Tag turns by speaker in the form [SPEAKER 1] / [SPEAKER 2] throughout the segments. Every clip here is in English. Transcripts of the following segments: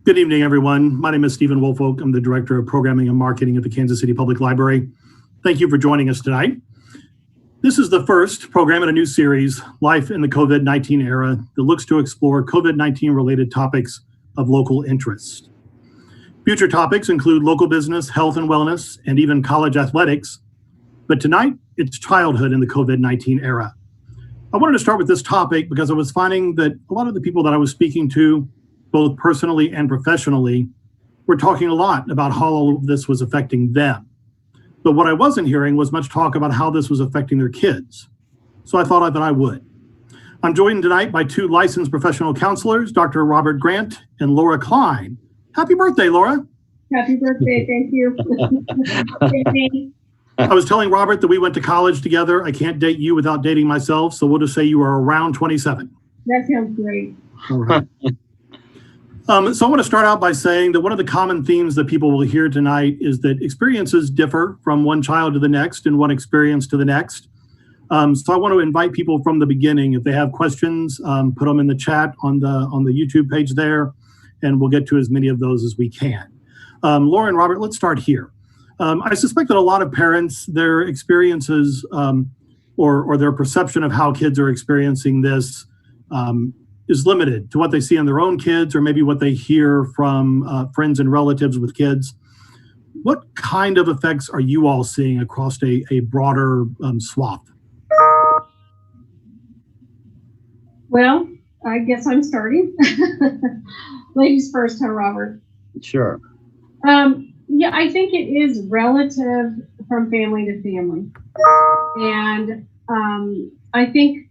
[SPEAKER 1] Good evening, everyone. My name is Steven Woolfolk. I'm the Director of Programming and Marketing at the Kansas City Public Library. Thank you for joining us tonight. This is the first program in a new series, Life in the COVID-19 Era, that looks to explore COVID-19 related topics of local interest. Future topics include local business, health and wellness, and even college athletics. But tonight, it's childhood in the COVID-19 era. I wanted to start with this topic because I was finding that a lot of the people that I was speaking to, both personally and professionally, were talking a lot about how all of this was affecting them. But what I wasn't hearing was much talk about how this was affecting their kids. So I thought that I would. I'm joined tonight by two licensed professional counselors, Dr. Robert Grant and Laura Cline. Happy birthday, Laura.
[SPEAKER 2] Happy birthday, thank you.
[SPEAKER 1] I was telling Robert that we went to college together. I can't date you without dating myself, so we'll just say you are around 27.
[SPEAKER 2] That sounds great.
[SPEAKER 1] All right. So I want to start out by saying that one of the common themes that people will hear tonight is that experiences differ from one child to the next and one experience to the next. So I want to invite people from the beginning. If they have questions, put them in the chat on the YouTube page there, and we'll get to as many of those as we can. Laura and Robert, let's start here. I suspect that a lot of parents, their experiences or their perception of how kids are experiencing this is limited to what they see in their own kids or maybe what they hear from friends and relatives with kids. What kind of effects are you all seeing across a broader swath?
[SPEAKER 2] Well, I guess I'm starting. Ladies first, huh, Robert?
[SPEAKER 3] Sure.
[SPEAKER 2] Yeah, I think it is relative from family to family. And I think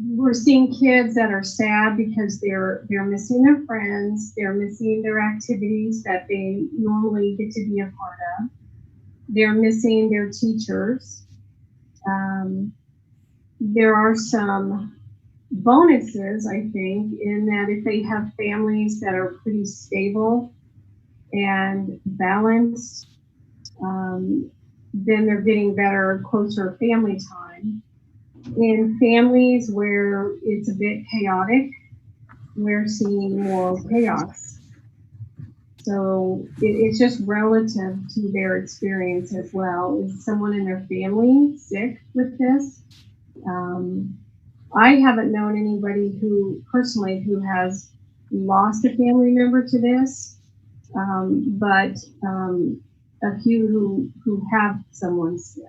[SPEAKER 2] we're seeing kids that are sad because they're missing their friends, they're missing their activities that they normally get to be a part of. They're missing their teachers. There are some bonuses, I think, in that if they have families that are pretty stable and balanced, then they're getting better, closer family time. In families where it's a bit chaotic, we're seeing more chaos. So it's just relative to their experience as well. Is someone in their family sick with this? I haven't known anybody who has lost a family member to this, but a few who have someone sick.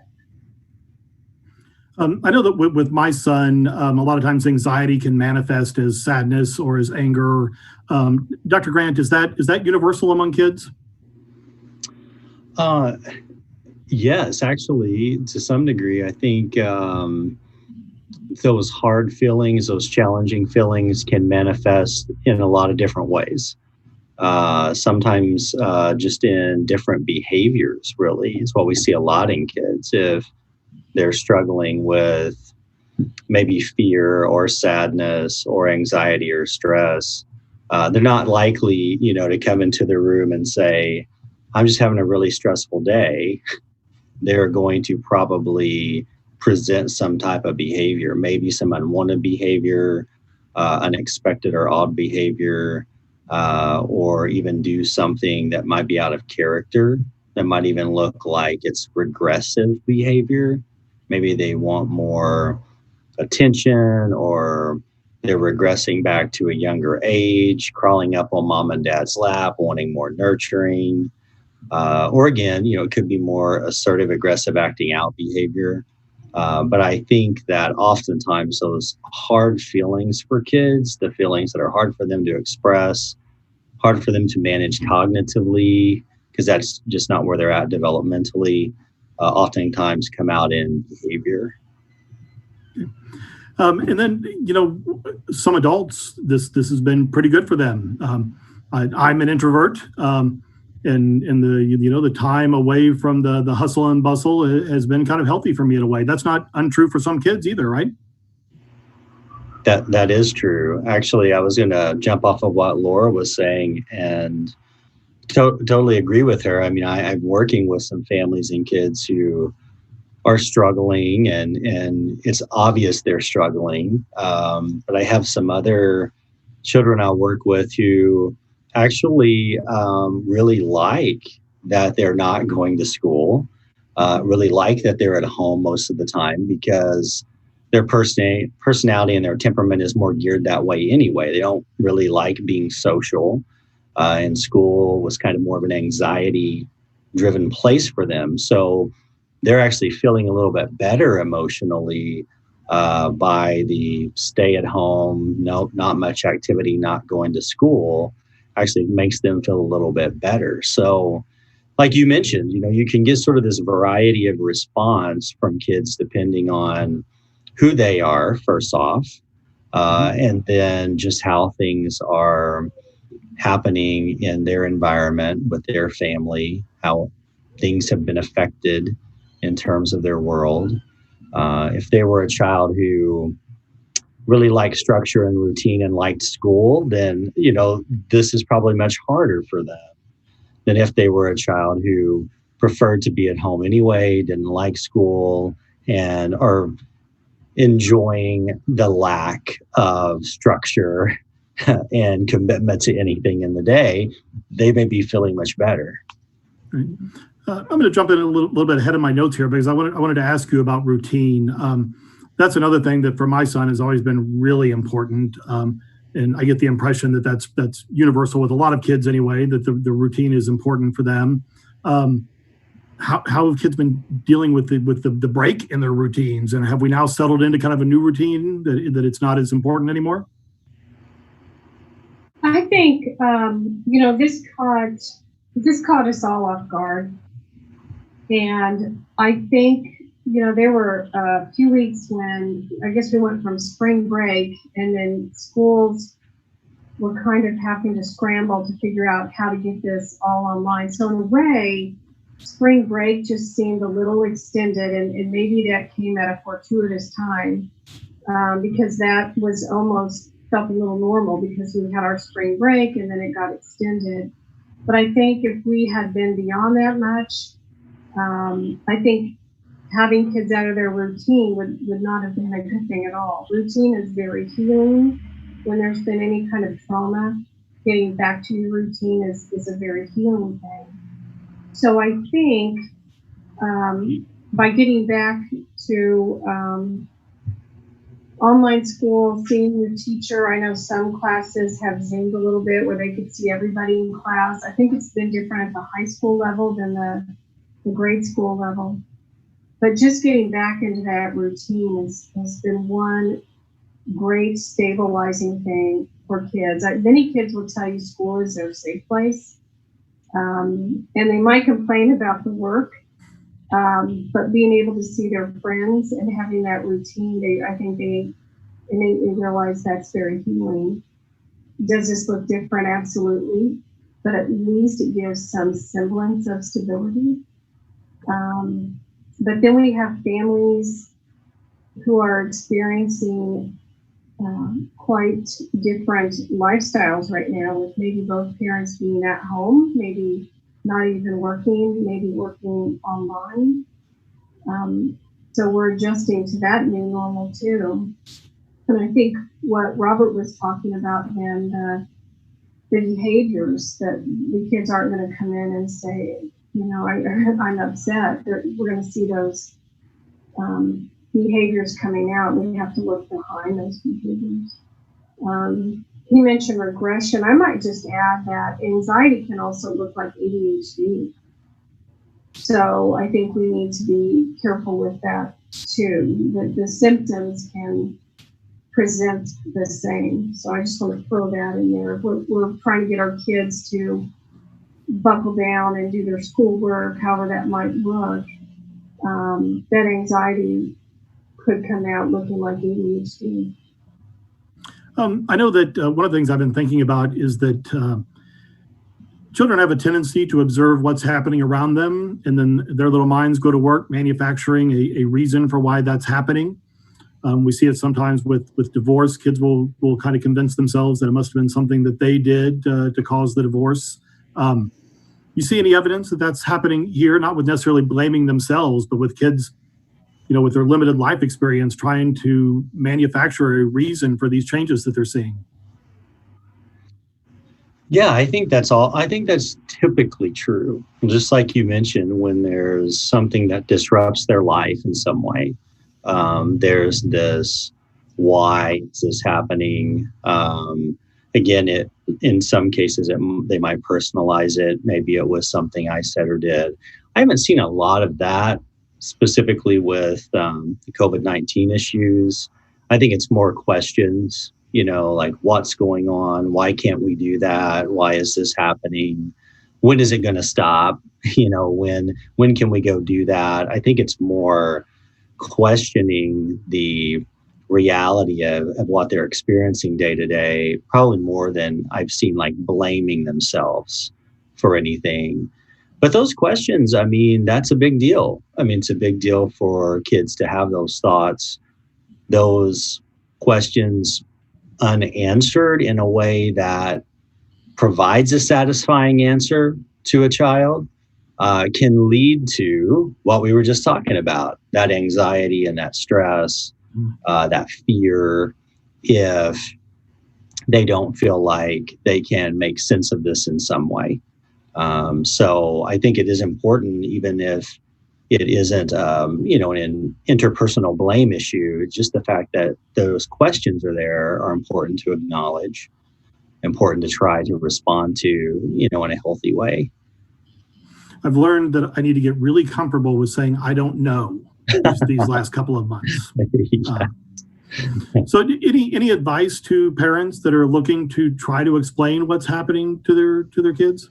[SPEAKER 1] I know that with my son, a lot of times anxiety can manifest as sadness or as anger. Dr. Grant, is that universal among kids?
[SPEAKER 3] Yes, actually, to some degree. I think those hard feelings, those challenging feelings can manifest in a lot of different ways. Sometimes just in different behaviors, really, is what we see a lot in kids. If they're struggling with maybe fear or sadness or anxiety or stress, they're not likely, to come into the room and say, I'm just having a really stressful day. They're going to probably present some type of behavior, maybe some unwanted behavior, unexpected or odd behavior, or even do something that might be out of character, that might even look like it's regressive behavior. Maybe they want more attention, or they're regressing back to a younger age, crawling up on mom and dad's lap, wanting more nurturing. Or again, it could be more assertive, aggressive, acting out behavior. But I think that oftentimes those hard feelings for kids, the feelings that are hard for them to express, hard for them to manage cognitively, because that's just not where they're at developmentally, oftentimes come out in behavior.
[SPEAKER 1] And then, some adults, this has been pretty good for them. I'm an introvert, and the time away from the hustle and bustle has been kind of healthy for me in a way. That's not untrue for some kids either, right?
[SPEAKER 3] That is true. Actually, I was going to jump off of what Laura was saying and totally agree with her. I mean, I'm working with some families and kids who are struggling, and it's obvious they're struggling. But I have some other children I work with who actually really like that they're not going to school, really like that they're at home most of the time because their personality and their temperament is more geared that way anyway. They don't really like being social. And school was kind of more of an anxiety driven place for them. So they're actually feeling a little bit better emotionally by the stay at home, no, not much activity, not going to school, actually makes them feel a little bit better. So, like you mentioned, you can get sort of this variety of response from kids depending on who they are, first off, and then just how things are happening in their environment with their family, how things have been affected in terms of their world. If they were a child who really liked structure and routine and liked school, then, this is probably much harder for them than if they were a child who preferred to be at home anyway, didn't like school, and are enjoying the lack of structure and commitment to anything in the day. They may be feeling much better.
[SPEAKER 1] Right. I'm going to jump in a little bit ahead of my notes here because I wanted to ask you about routine. That's another thing that for my son has always been really important. And I get the impression that that's universal with a lot of kids anyway, that the routine is important for them. How have kids been dealing with the break in their routines? And have we now settled into kind of a new routine that it's not as important anymore?
[SPEAKER 2] I think, this caught us all off guard. And I think, there were a few weeks when I guess we went from spring break and then schools were kind of having to scramble to figure out how to get this all online. So in a way, spring break just seemed a little extended, and maybe that came at a fortuitous time because that was almost felt a little normal because we had our spring break and then it got extended. But I think if we had been beyond that much, I think having kids out of their routine would not have been a good thing at all. Routine is very healing. When there's been any kind of trauma, getting back to your routine is a very healing thing. So I think by getting back to online school, seeing your teacher, I know some classes have Zoomed a little bit where they could see everybody in class. I think it's been different at the high school level than the grade school level. But just getting back into that routine has been one great stabilizing thing for kids. Many kids will tell you school is their safe place. And they might complain about the work, but being able to see their friends and having that routine, I think they innately realize that's very healing. Does this look different? Absolutely. But at least it gives some semblance of stability. But then we have families who are experiencing quite different lifestyles right now, with maybe both parents being at home, maybe not even working, maybe working online. So we're adjusting to that new normal too. And I think what Robert was talking about, and the behaviors that the kids aren't going to come in and say, I'm upset. We're going to see those behaviors coming out. We have to look behind those behaviors. He mentioned regression. I might just add that anxiety can also look like ADHD. So I think we need to be careful with that too. The symptoms can present the same. So I just want to throw that in there. We're trying to get our kids to buckle down and do their schoolwork, however that might look. That anxiety could come out looking like ADHD.
[SPEAKER 1] I know that one of the things I've been thinking about is that children have a tendency to observe what's happening around them, and then their little minds go to work manufacturing a reason for why that's happening. We see it sometimes with divorce. Kids will kind of convince themselves that it must have been something that they did to cause the divorce. You see any evidence that that's happening here, not with necessarily blaming themselves, but with kids, with their limited life experience, trying to manufacture a reason for these changes that they're seeing?
[SPEAKER 3] Yeah, I think that's all. I think that's typically true. Just like you mentioned, when there's something that disrupts their life in some way, there's this, why is this happening? Again, in some cases, they might personalize it. Maybe it was something I said or did. I haven't seen a lot of that specifically with the COVID-19 issues. I think it's more questions, like what's going on? Why can't we do that? Why is this happening? When is it going to stop? When can we go do that? I think it's more questioning the reality of what they're experiencing day to day, probably more than I've seen like blaming themselves for anything. But those questions, I mean, that's a big deal. I mean, it's a big deal for kids to have those thoughts, those questions unanswered in a way that provides a satisfying answer to a child, can lead to what we were just talking about, that anxiety and that stress, that fear, if they don't feel like they can make sense of this in some way. So I think it is important, even if it isn't, an interpersonal blame issue. Just the fact that those questions are there are important to acknowledge, important to try to respond to, in a healthy way.
[SPEAKER 1] I've learned that I need to get really comfortable with saying I don't know these last couple of months.
[SPEAKER 3] Yeah.
[SPEAKER 1] So any advice to parents that are looking to try to explain what's happening to their kids?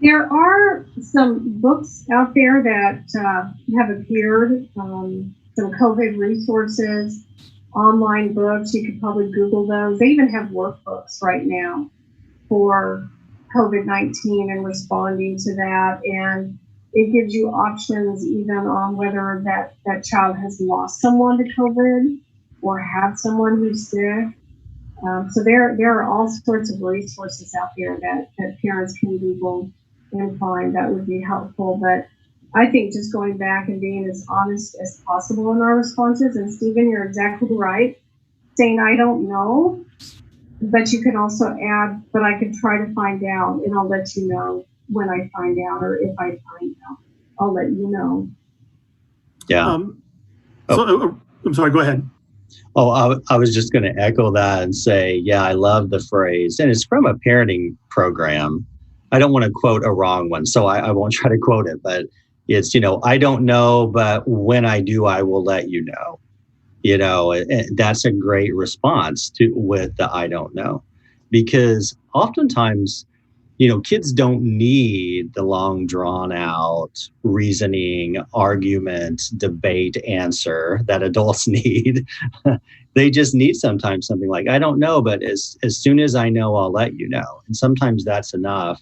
[SPEAKER 2] There are some books out there that have appeared, some COVID resources, online books. You could probably Google those. They even have workbooks right now for COVID-19 and responding to that. And it gives you options even on whether that child has lost someone to COVID or had someone who's sick. So there are all sorts of resources out there that parents can Google and find that would be helpful. But I think just going back and being as honest as possible in our responses. And Steven, you're exactly right, saying I don't know, but you can also add, but I could try to find out, and I'll let you know when I find out, or if I find out, I'll let you know.
[SPEAKER 3] Yeah.
[SPEAKER 1] I'm sorry, go ahead.
[SPEAKER 3] Oh, I was just going to echo that and say, yeah, I love the phrase. And it's from a parenting program. I don't want to quote a wrong one, so I won't try to quote it. But it's, I don't know, but when I do, I will let you know. And that's a great response with the I don't know. Because oftentimes, kids don't need the long drawn out reasoning, argument, debate answer that adults need. They just need sometimes something like, I don't know, but as soon as I know, I'll let you know. And sometimes that's enough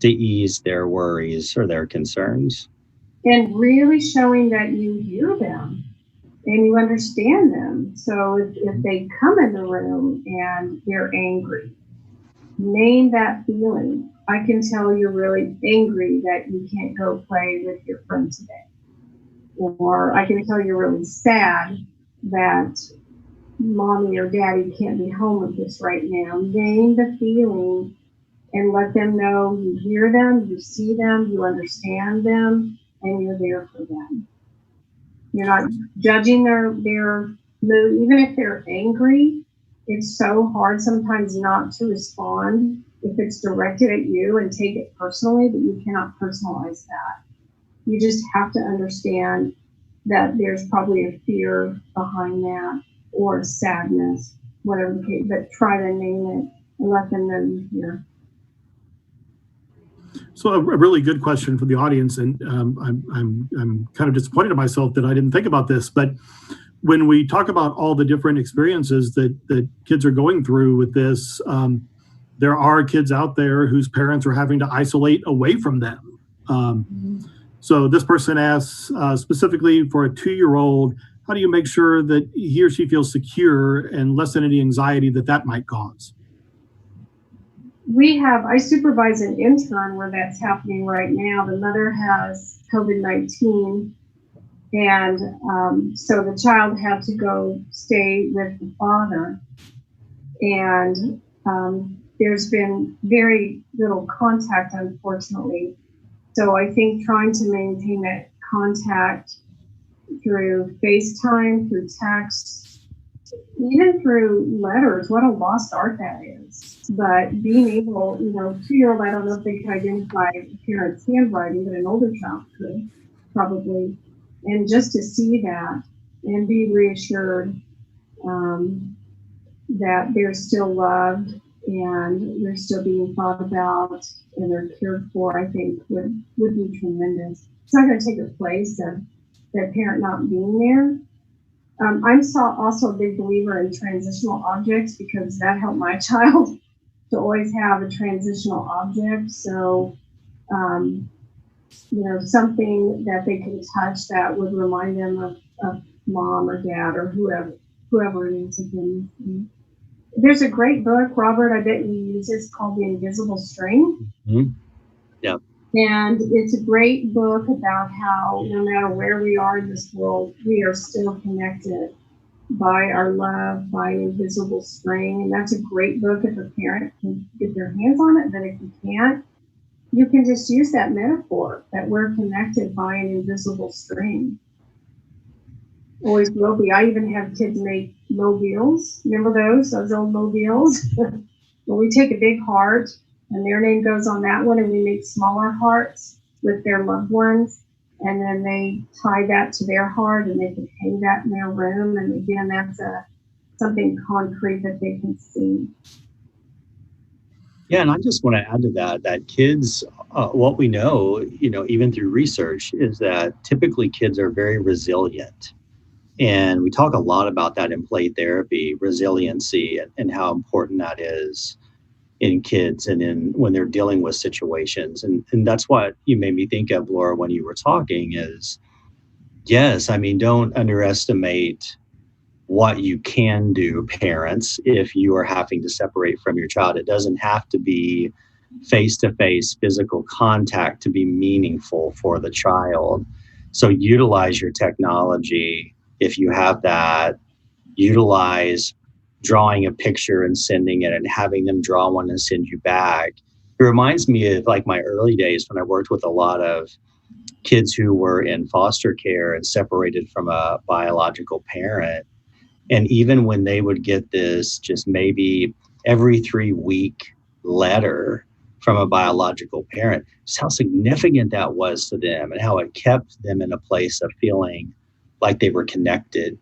[SPEAKER 3] to ease their worries or their concerns.
[SPEAKER 2] And really showing that you hear them and you understand them. So if they come in the room and they're angry, name that feeling. I can tell you're really angry that you can't go play with your friend today. Or I can tell you're really sad that mommy or daddy can't be home with us right now. Name the feeling and let them know you hear them, you see them, you understand them, and you're there for them. You're not judging their mood, even if they're angry. It's so hard sometimes not to respond if it's directed at you and take it personally, but you cannot personalize that. You just have to understand that there's probably a fear behind that or a sadness, whatever the case, but try to name it and let them know you hear.
[SPEAKER 1] So a really good question for the audience, and I'm kind of disappointed in myself that I didn't think about this, but when we talk about all the different experiences that kids are going through with this, there are kids out there whose parents are having to isolate away from them. So this person asks specifically for a 2-year-old, how do you make sure that he or she feels secure and lessen any anxiety that might cause?
[SPEAKER 2] I supervise an intern where that's happening right now. The mother has COVID-19, and so the child had to go stay with the father. And there's been very little contact, unfortunately. So I think trying to maintain that contact through FaceTime, through text, even through letters, what a lost art that is. But being able, 2-year-old, I don't know if they can identify a parent's handwriting, but an older child could probably. And just to see that and be reassured that they're still loved and they're still being thought about and they're cared for, I think would be tremendous. It's not going to take the place of their parent not being there. I'm also a big believer in transitional objects because that helped my child to always have a transitional object. So, something that they can touch that would remind them of mom or dad or whoever it is. There's a great book, Robert, I bet you use it. It's called The Invisible String.
[SPEAKER 3] Mm-hmm. Yeah.
[SPEAKER 2] And it's a great book about how no matter where we are in this world, we are still connected by our love, by an invisible string. And that's a great book if a parent can get their hands on it. But if you can't, you can just use that metaphor that we're connected by an invisible string. Always will be. I even have kids make mobiles. Remember those old mobiles? Well, we take a big heart and their name goes on that one, and we make smaller hearts with their loved ones, and then they tie that to their heart and they can hang that in their room. And again, that's something concrete that they can see.
[SPEAKER 3] Yeah, and I just want to add to that kids, what we know, even through research, is that typically kids are very resilient. And we talk a lot about that in play therapy, resiliency, and how important that is in kids and when they're dealing with situations. And that's what you made me think of, Laura, when you were talking is, yes, don't underestimate what you can do, parents, if you are having to separate from your child. It doesn't have to be face-to-face physical contact to be meaningful for the child. So utilize your technology. If you have that, utilize drawing a picture and sending it and having them draw one and send you back. It reminds me of like my early days when I worked with a lot of kids who were in foster care and separated from a biological parent. And even when they would get this just maybe every 3-week letter from a biological parent, just how significant that was to them and how it kept them in a place of feeling like they were connected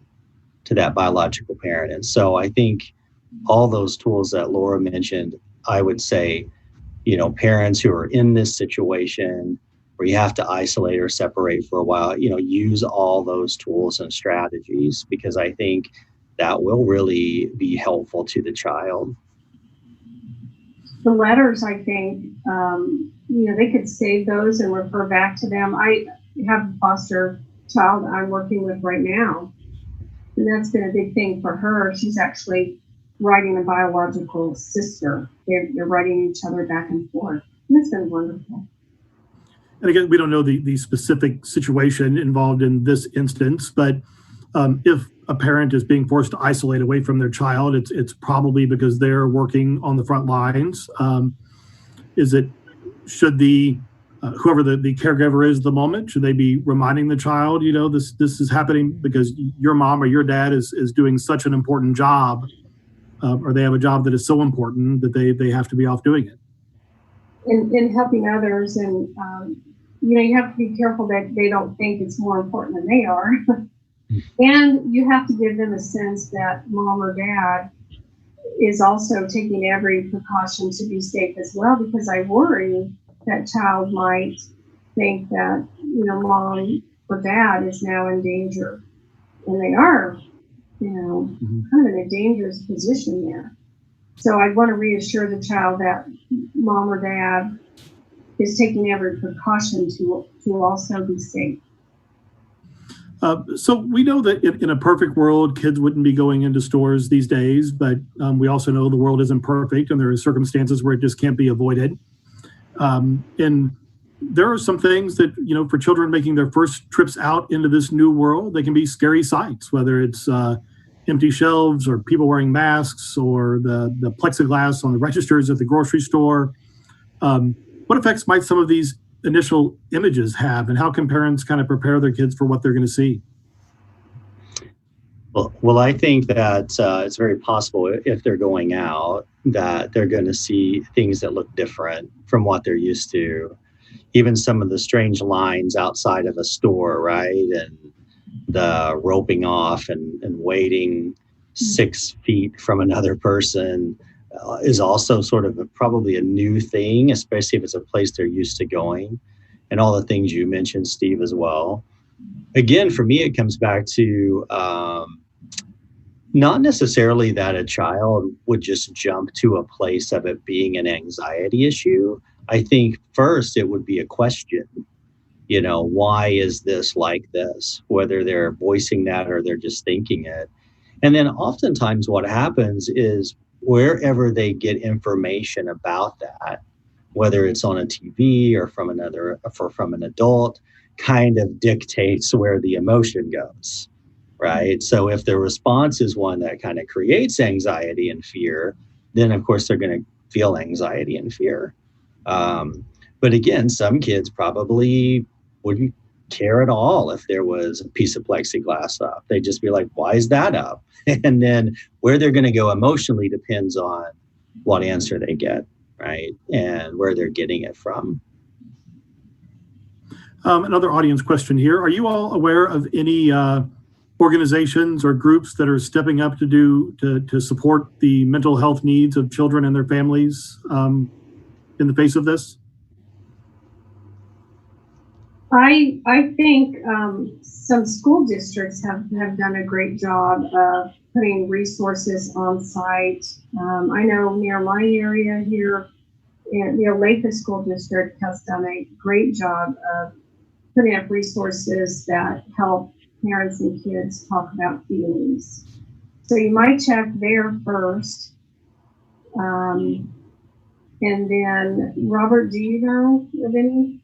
[SPEAKER 3] to that biological parent. And so I think all those tools that Laura mentioned, I would say, parents who are in this situation where you have to isolate or separate for a while, use all those tools and strategies, because I think that will really be helpful to the child.
[SPEAKER 2] The letters, I think, they could save those and refer back to them. I have a foster child I'm working with right now, and that's been a big thing for her. She's actually writing a biological sister. They're writing each other back and forth. And it's been wonderful.
[SPEAKER 1] And again, we don't know the specific situation involved in this instance, but if a parent is being forced to isolate away from their child, it's probably because they're working on the front lines. Should whoever the caregiver is at the moment, should they be reminding the child, this is happening because your mom or your dad is doing such an important job, or they have a job that is so important that they have to be off doing it.
[SPEAKER 2] In helping others, and you have to be careful that they don't think it's more important than they are. And you have to give them a sense that mom or dad is also taking every precaution to be safe as well, because I worry that child might think that, mom or dad is now in danger. And they are, kind of in a dangerous position there. So I want to reassure the child that mom or dad is taking every precaution to also be safe.
[SPEAKER 1] So we know that in a perfect world, kids wouldn't be going into stores these days, but we also know the world isn't perfect and there are circumstances where it just can't be avoided. And there are some things that, for children making their first trips out into this new world, they can be scary sights, whether it's empty shelves or people wearing masks or the plexiglass on the registers at the grocery store. What effects might some of these initial images have, and how can parents kind of prepare their kids for what they're going to see?
[SPEAKER 3] Well, I think that it's very possible if they're going out that they're going to see things that look different from what they're used to. Even some of the strange lines outside of a store, right? And the roping off and waiting 6 feet from another person is also sort of probably a new thing, especially if it's a place they're used to going. And all the things you mentioned, Steve, as well. Again, for me, it comes back to not necessarily that a child would just jump to a place of it being an anxiety issue. I think first it would be a question, why is this like this? Whether they're voicing that or they're just thinking it. And then oftentimes what happens is wherever they get information about that, whether it's on a TV or from an adult, kind of dictates where the emotion goes. Right. So if the response is one that kind of creates anxiety and fear, then of course they're going to feel anxiety and fear. But again, some kids probably wouldn't care at all if there was a piece of plexiglass up. They'd just be like, why is that up? And then where they're going to go emotionally depends on what answer they get, right? And where they're getting it from.
[SPEAKER 1] Another audience question here. Are you all aware of any organizations or groups that are stepping up to support the mental health needs of children and their families in the face of this?
[SPEAKER 2] I think some school districts have done a great job of putting resources on site. I know near my area here, Latha School District has done a great job of putting up resources that help parents and kids talk about feelings. So you might check there first. And then, Robert, do you know of any?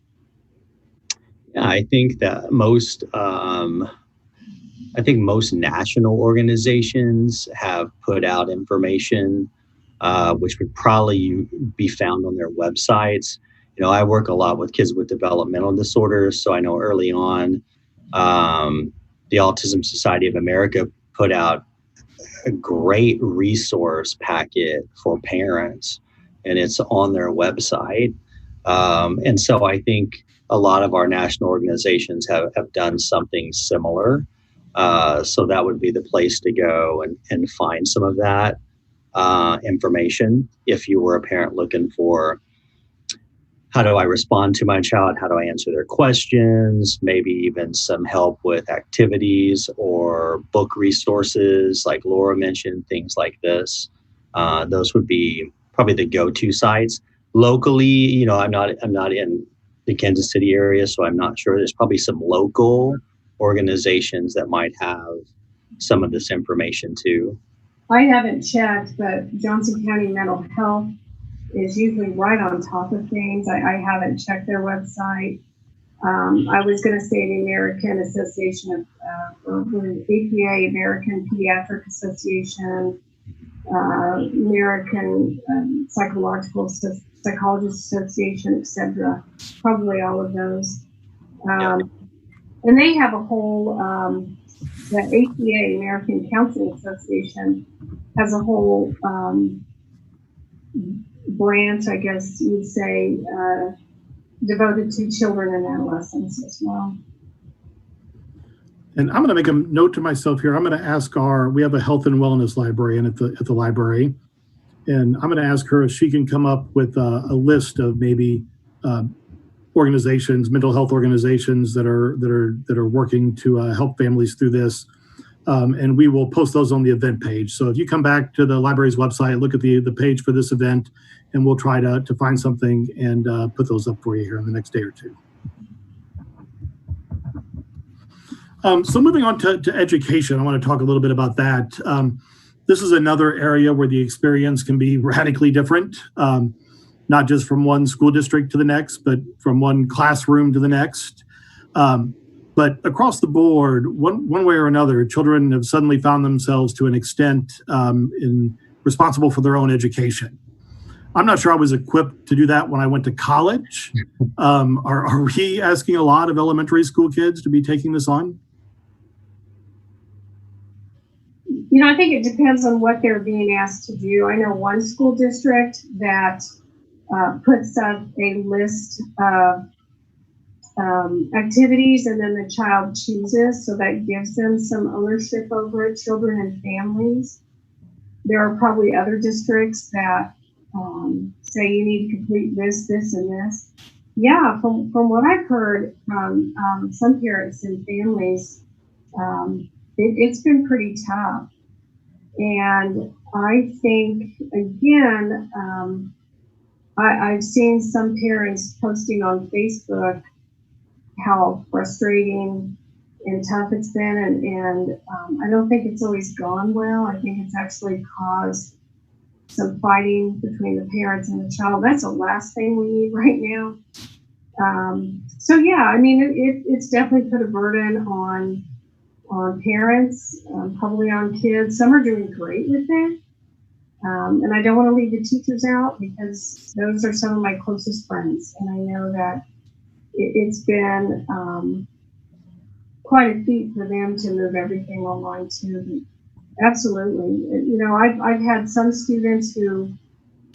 [SPEAKER 3] Yeah, I think that most national organizations have put out information, which would probably be found on their websites. I work a lot with kids with developmental disorders, so I know early on, the Autism Society of America put out a great resource packet for parents, and it's on their website. And so I think a lot of our national organizations have done something similar. So that would be the place to go and find some of that information if you were a parent looking for, how do I respond to my child? How do I answer their questions? Maybe even some help with activities or book resources, like Laura mentioned, things like this. Those would be probably the go-to sites. Locally, I'm not in the Kansas City area, so I'm not sure. There's probably some local organizations that might have some of this information too.
[SPEAKER 2] I haven't checked, but Johnson County Mental Health is usually right on top of things. I haven't checked their website. I was going to say the American Association of APA, American Pediatric Association, American Psychologist Association, etc. Probably all of those. And they have a whole, the APA, American Counseling Association, has a whole branch, I guess you would say, devoted to children and adolescents as well.
[SPEAKER 1] And I'm going to make a note to myself here. I'm going to ask we have a health and wellness librarian at the library, and I'm going to ask her if she can come up with a list of maybe organizations, mental health organizations that are working to help families through this. And we will post those on the event page. So if you come back to the library's website, look at the page for this event, and we'll try to find something and put those up for you here in the next day or two. So moving on to education, I want to talk a little bit about that. This is another area where the experience can be radically different, not just from one school district to the next, but from one classroom to the next. But across the board, one way or another, children have suddenly found themselves to an extent responsible for their own education. I'm not sure I was equipped to do that when I went to college. Are we asking a lot of elementary school kids to be taking this on?
[SPEAKER 2] I think it depends on what they're being asked to do. I know one school district that puts up a list of activities, and then the child chooses, so that gives them some ownership over it, children and families. There are probably other districts that say you need to complete this, and this. Yeah, from what I've heard from some parents and families, it's been pretty tough. And I think, again, I've seen some parents posting on Facebook how frustrating and tough it's been, and I don't think it's always gone well. I think it's actually caused some fighting between the parents and the child. That's the last thing we need right now. So yeah, I mean, it's definitely put a burden on parents, probably on kids. Some are doing great with it. And I don't want to leave the teachers out, because those are some of my closest friends. And I know that it's been quite a feat for them to move everything online too. Absolutely. I've had some students who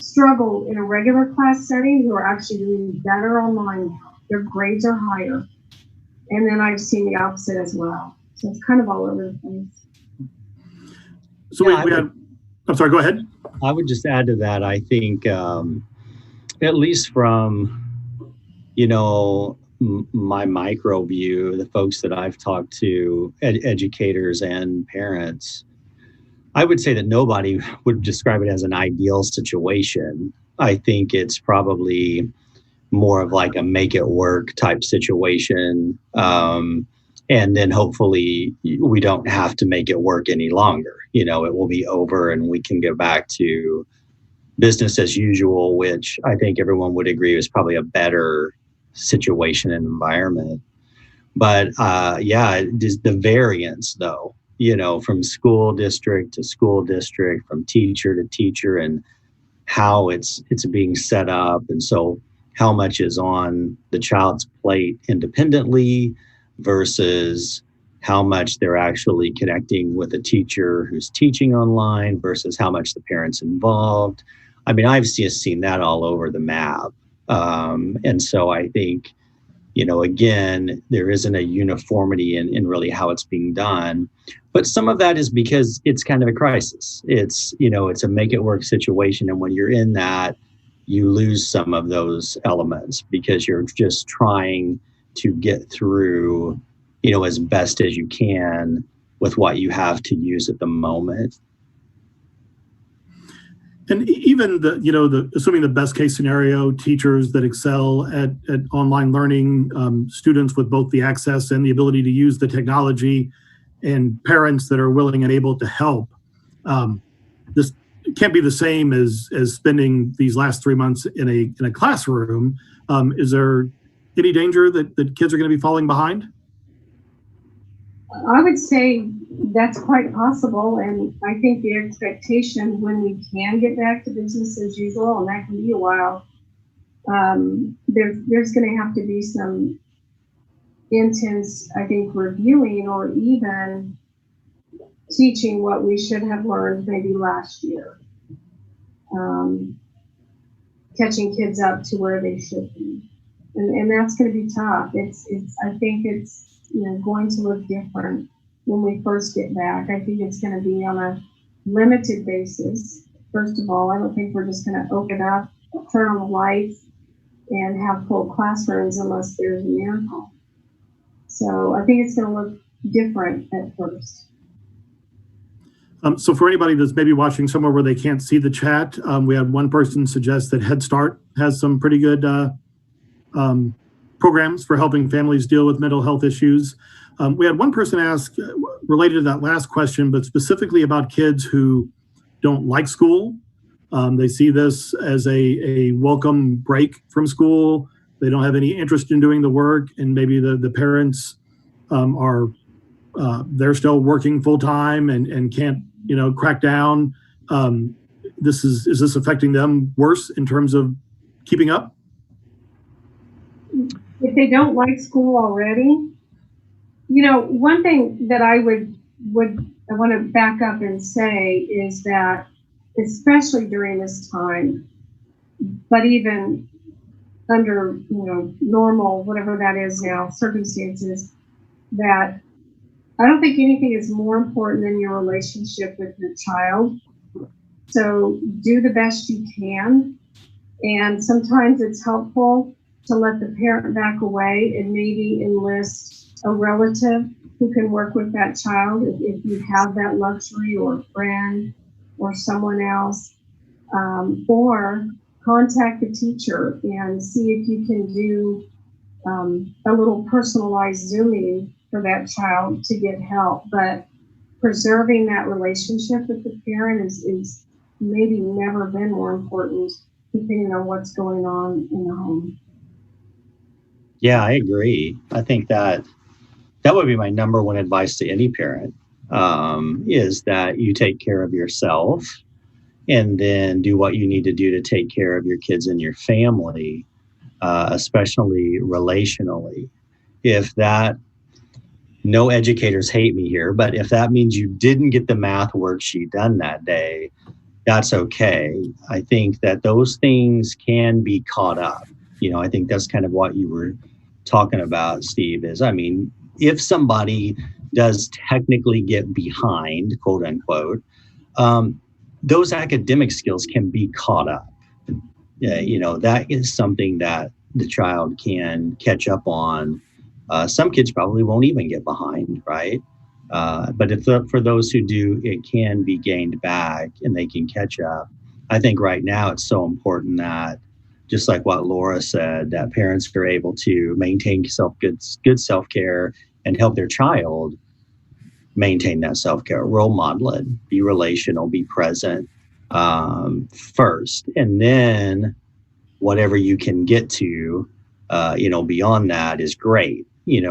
[SPEAKER 2] struggle in a regular class setting who are actually doing better online now. Their grades are higher. And then I've seen the opposite as well. So it's kind of all over the place.
[SPEAKER 1] So I'm sorry, go ahead.
[SPEAKER 3] I would just add to that. I think, at least from, my micro view, the folks that I've talked to, educators and parents, I would say that nobody would describe it as an ideal situation. I think it's probably more of like a make it work type situation. And then hopefully we don't have to make it work any longer. It will be over and we can go back to business as usual, which I think everyone would agree is probably a better situation and environment. But the variance though, from school district to school district, from teacher to teacher, and how it's being set up. And so how much is on the child's plate independently versus how much they're actually connecting with a teacher who's teaching online versus how much the parents involved. I mean, I've seen that all over the map. And so I think, again, there isn't a uniformity in really how it's being done. But some of that is because it's kind of a crisis. It's a make it work situation. And when you're in that, you lose some of those elements because you're just trying to get through, as best as you can with what you have to use at the moment.
[SPEAKER 1] And even assuming the best case scenario, teachers that excel at online learning, students with both the access and the ability to use the technology, and parents that are willing and able to help. This can't be the same as spending these last 3 months in a classroom. Is there any danger that kids are going to be falling behind?
[SPEAKER 2] I would say that's quite possible, and I think the expectation when we can get back to business as usual, and that can be a while, there's going to have to be some intense, I think, reviewing or even teaching what we should have learned maybe last year, catching kids up to where they should be, and that's going to be tough. I think it's going to look different when we first get back. I think it's going to be on a limited basis. First of all, I don't think we're just going to open up, turn on the lights, and have full classrooms unless there's a miracle. So I think it's going to look different at first.
[SPEAKER 1] So for anybody that's maybe watching somewhere where they can't see the chat, we had one person suggest that Head Start has some pretty good programs for helping families deal with mental health issues. We had one person ask, related to that last question, but specifically about kids who don't like school. They see this as a welcome break from school. They don't have any interest in doing the work, and maybe the parents are they're still working full time and can't crack down. Is this affecting them worse in terms of keeping up?
[SPEAKER 2] If they don't like school already, one thing that I want to back up and say is that, especially during this time, but even under normal, whatever that is now, circumstances, that I don't think anything is more important than your relationship with your child. So do the best you can. And sometimes it's helpful to let the parent back away and maybe enlist a relative who can work with that child if you have that luxury, or a friend or someone else, or contact the teacher and see if you can do a little personalized Zooming for that child to get help. But preserving that relationship with the parent is maybe never been more important, depending on what's going on in the home.
[SPEAKER 3] Yeah, I agree. I think that would be my number one advice to any parent, is that you take care of yourself and then do what you need to do to take care of your kids and your family, especially relationally. If that, no educators hate me here, but if that means you didn't get the math worksheet done that day, that's okay. I think that those things can be caught up. I think that's kind of what you were talking about, Steve, if somebody does technically get behind, quote unquote, those academic skills can be caught up. That is something that the child can catch up on. Some kids probably won't even get behind, right? But for those who do, it can be gained back and they can catch up. I think right now it's so important that, just like what Laura said, that parents are able to maintain good self-care and help their child maintain that self-care, role model it, be relational, be present first. And then whatever you can get to, beyond that is great.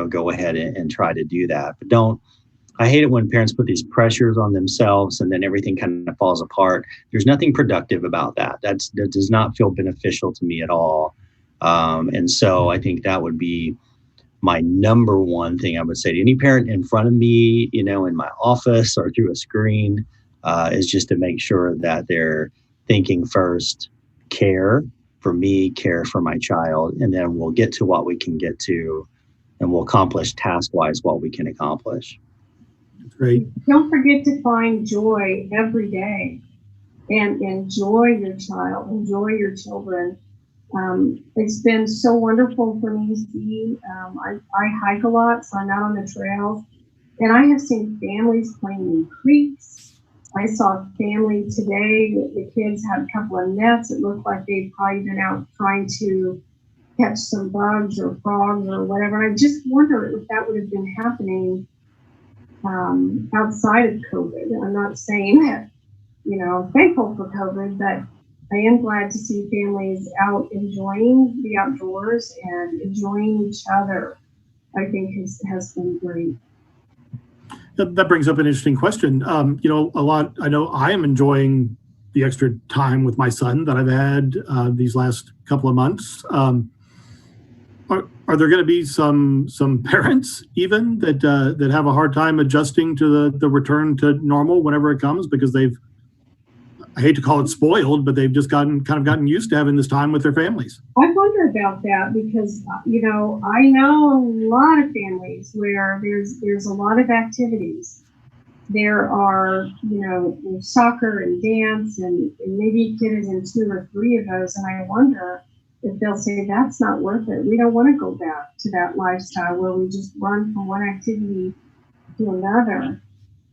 [SPEAKER 3] Go ahead and try to do that. But I hate it when parents put these pressures on themselves and then everything kind of falls apart. There's nothing productive about that. That does not feel beneficial to me at all. And so I think that would be my number one thing I would say to any parent in front of me, in my office or through a screen, is just to make sure that they're thinking first, care for me, care for my child, and then we'll get to what we can get to, and we'll accomplish task-wise what we can accomplish.
[SPEAKER 1] Great.
[SPEAKER 2] Don't forget to find joy every day and enjoy your child, enjoy your children. It's been so wonderful for me, Steve. I hike a lot, so I'm out on the trails, and I have seen families playing in creeks. I saw a family today, the kids had a couple of nets. It looked like they'd probably been out trying to catch some bugs or frogs or whatever. And I just wonder if that would have been happening outside of COVID. I'm not saying that, I'm thankful for COVID, but I am glad to see families out enjoying the outdoors and enjoying each other. I think has been great.
[SPEAKER 1] That brings up an interesting question. I know I am enjoying the extra time with my son that I've had these last couple of months. Are there going to be some parents even that have a hard time adjusting to the return to normal whenever it comes, because I hate to call it spoiled, but they've just gotten used to having this time with their families?
[SPEAKER 2] I wonder about that because, I know a lot of families where there's a lot of activities. There are, soccer and dance, and maybe a kid is in 2 or 3 of those. And I wonder if they'll say, that's not worth it. We don't want to go back to that lifestyle where we just run from one activity to another.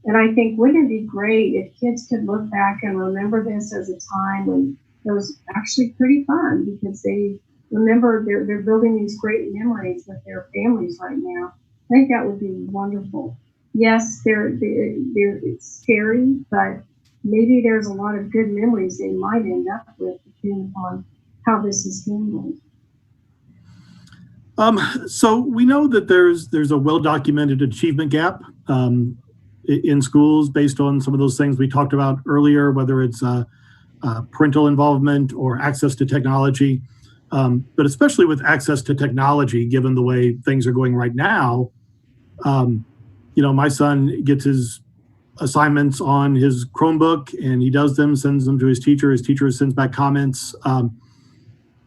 [SPEAKER 2] And I think, wouldn't it be great if kids could look back and remember this as a time when it was actually pretty fun, because they remember they're building these great memories with their families right now. I think that would be wonderful. Yes, it's scary, but maybe there's a lot of good memories they might end up with, depending on how this is handled.
[SPEAKER 1] So we know that there's a well-documented achievement gap in schools based on some of those things we talked about earlier, whether it's parental involvement or access to technology. But especially with access to technology, given the way things are going right now, my son gets his assignments on his Chromebook and he does them, sends them to his teacher. His teacher sends back comments.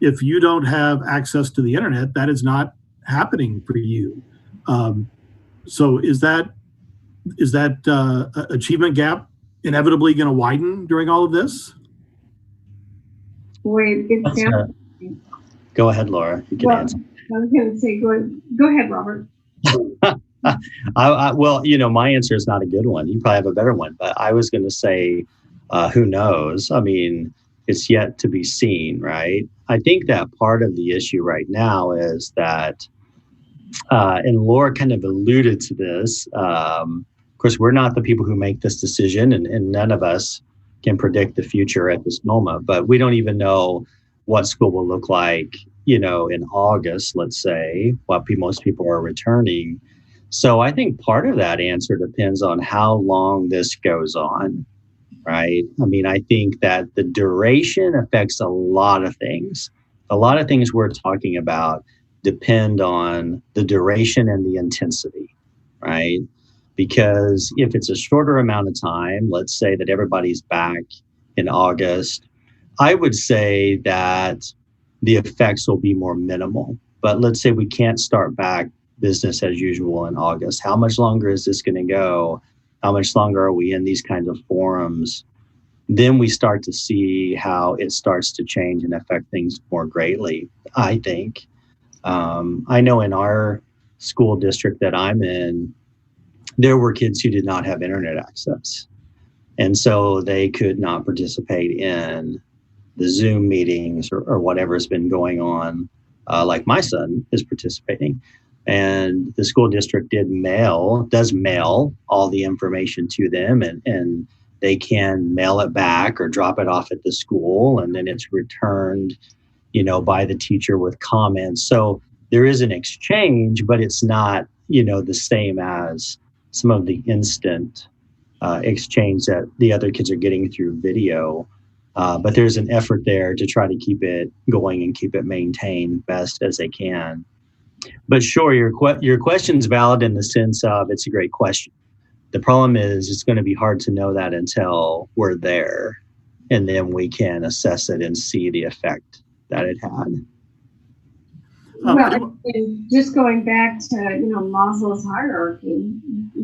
[SPEAKER 1] If you don't have access to the internet, that is not happening for you. So is that achievement gap inevitably going to widen during all of this?
[SPEAKER 2] Boy, it sounds.
[SPEAKER 3] Go ahead, Laura. You can answer.
[SPEAKER 2] I was going to say, go ahead, Robert.
[SPEAKER 3] Well, my answer is not a good one. You probably have a better one, but I was going to say, who knows? I mean, it's yet to be seen, right? I think that part of the issue right now is that, and Laura kind of alluded to this. Of course, we're not the people who make this decision, and none of us can predict the future at this moment, but we don't even know what school will look like, in August, let's say, while most people are returning. So I think part of that answer depends on how long this goes on, right? I mean, I think that the duration affects a lot of things. A lot of things we're talking about depend on the duration and the intensity, right? Because if it's a shorter amount of time, let's say that everybody's back in August, I would say that the effects will be more minimal. But let's say we can't start back business as usual in August. How much longer is this going to go? How much longer are we in these kinds of forums? Then we start to see how it starts to change and affect things more greatly, I think. I know in our school district that I'm in, there were kids who did not have internet access. And so they could not participate in the Zoom meetings or whatever has been going on, like my son is participating. And the school district does mail all the information to them, and they can mail it back or drop it off at the school, and then it's returned, by the teacher with comments. So there is an exchange, but it's not, the same as some of the instant exchange that the other kids are getting through video. But there's an effort there to try to keep it going and keep it maintained best as they can. But sure, your question's valid in the sense of it's a great question. The problem is it's going to be hard to know that until we're there, and then we can assess it and see the effect that it had.
[SPEAKER 2] Well, and just going back to, Maslow's hierarchy,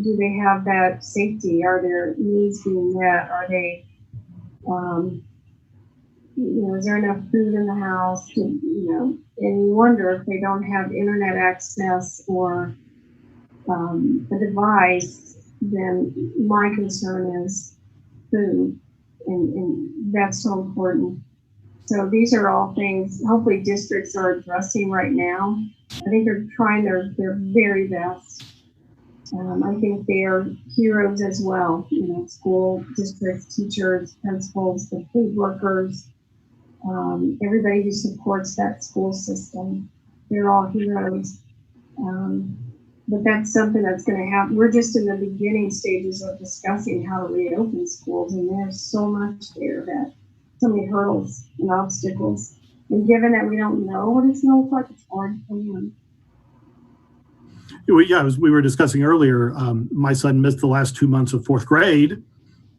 [SPEAKER 2] do they have that safety? Are their needs being met? Are they, is there enough food in the house to, and you wonder if they don't have internet access or a device, then my concern is food, and that's so important. So these are all things hopefully districts are addressing right now. I think they're trying their very best. I think they are heroes as well. School districts, teachers, principals, the food workers, everybody who supports that school system. They're all heroes. But that's something that's going to happen. We're just in the beginning stages of discussing how to reopen schools, and there's so much there that so many hurdles and obstacles. And given that we don't know what it's going to look like, it's hard to plan.
[SPEAKER 1] Yeah, as we were discussing earlier, my son missed the last 2 months of fourth grade.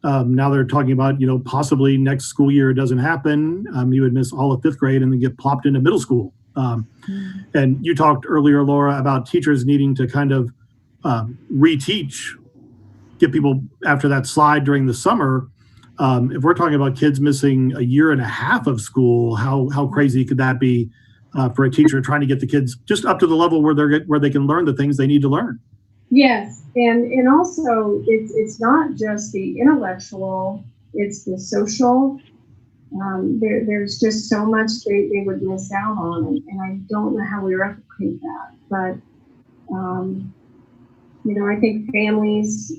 [SPEAKER 1] Now they're talking about, possibly next school year it doesn't happen. He would miss all of fifth grade and then get plopped into middle school. And you talked earlier, Laura, about teachers needing to kind of reteach, get people after that slide during the summer. If we're talking about kids missing a year and a half of school, how crazy could that be for a teacher trying to get the kids just up to the level where they can learn the things they need to learn?
[SPEAKER 2] Yes, and also it's not just the intellectual; it's the social. There's just so much they would miss out on, and I don't know how we replicate that. But I think families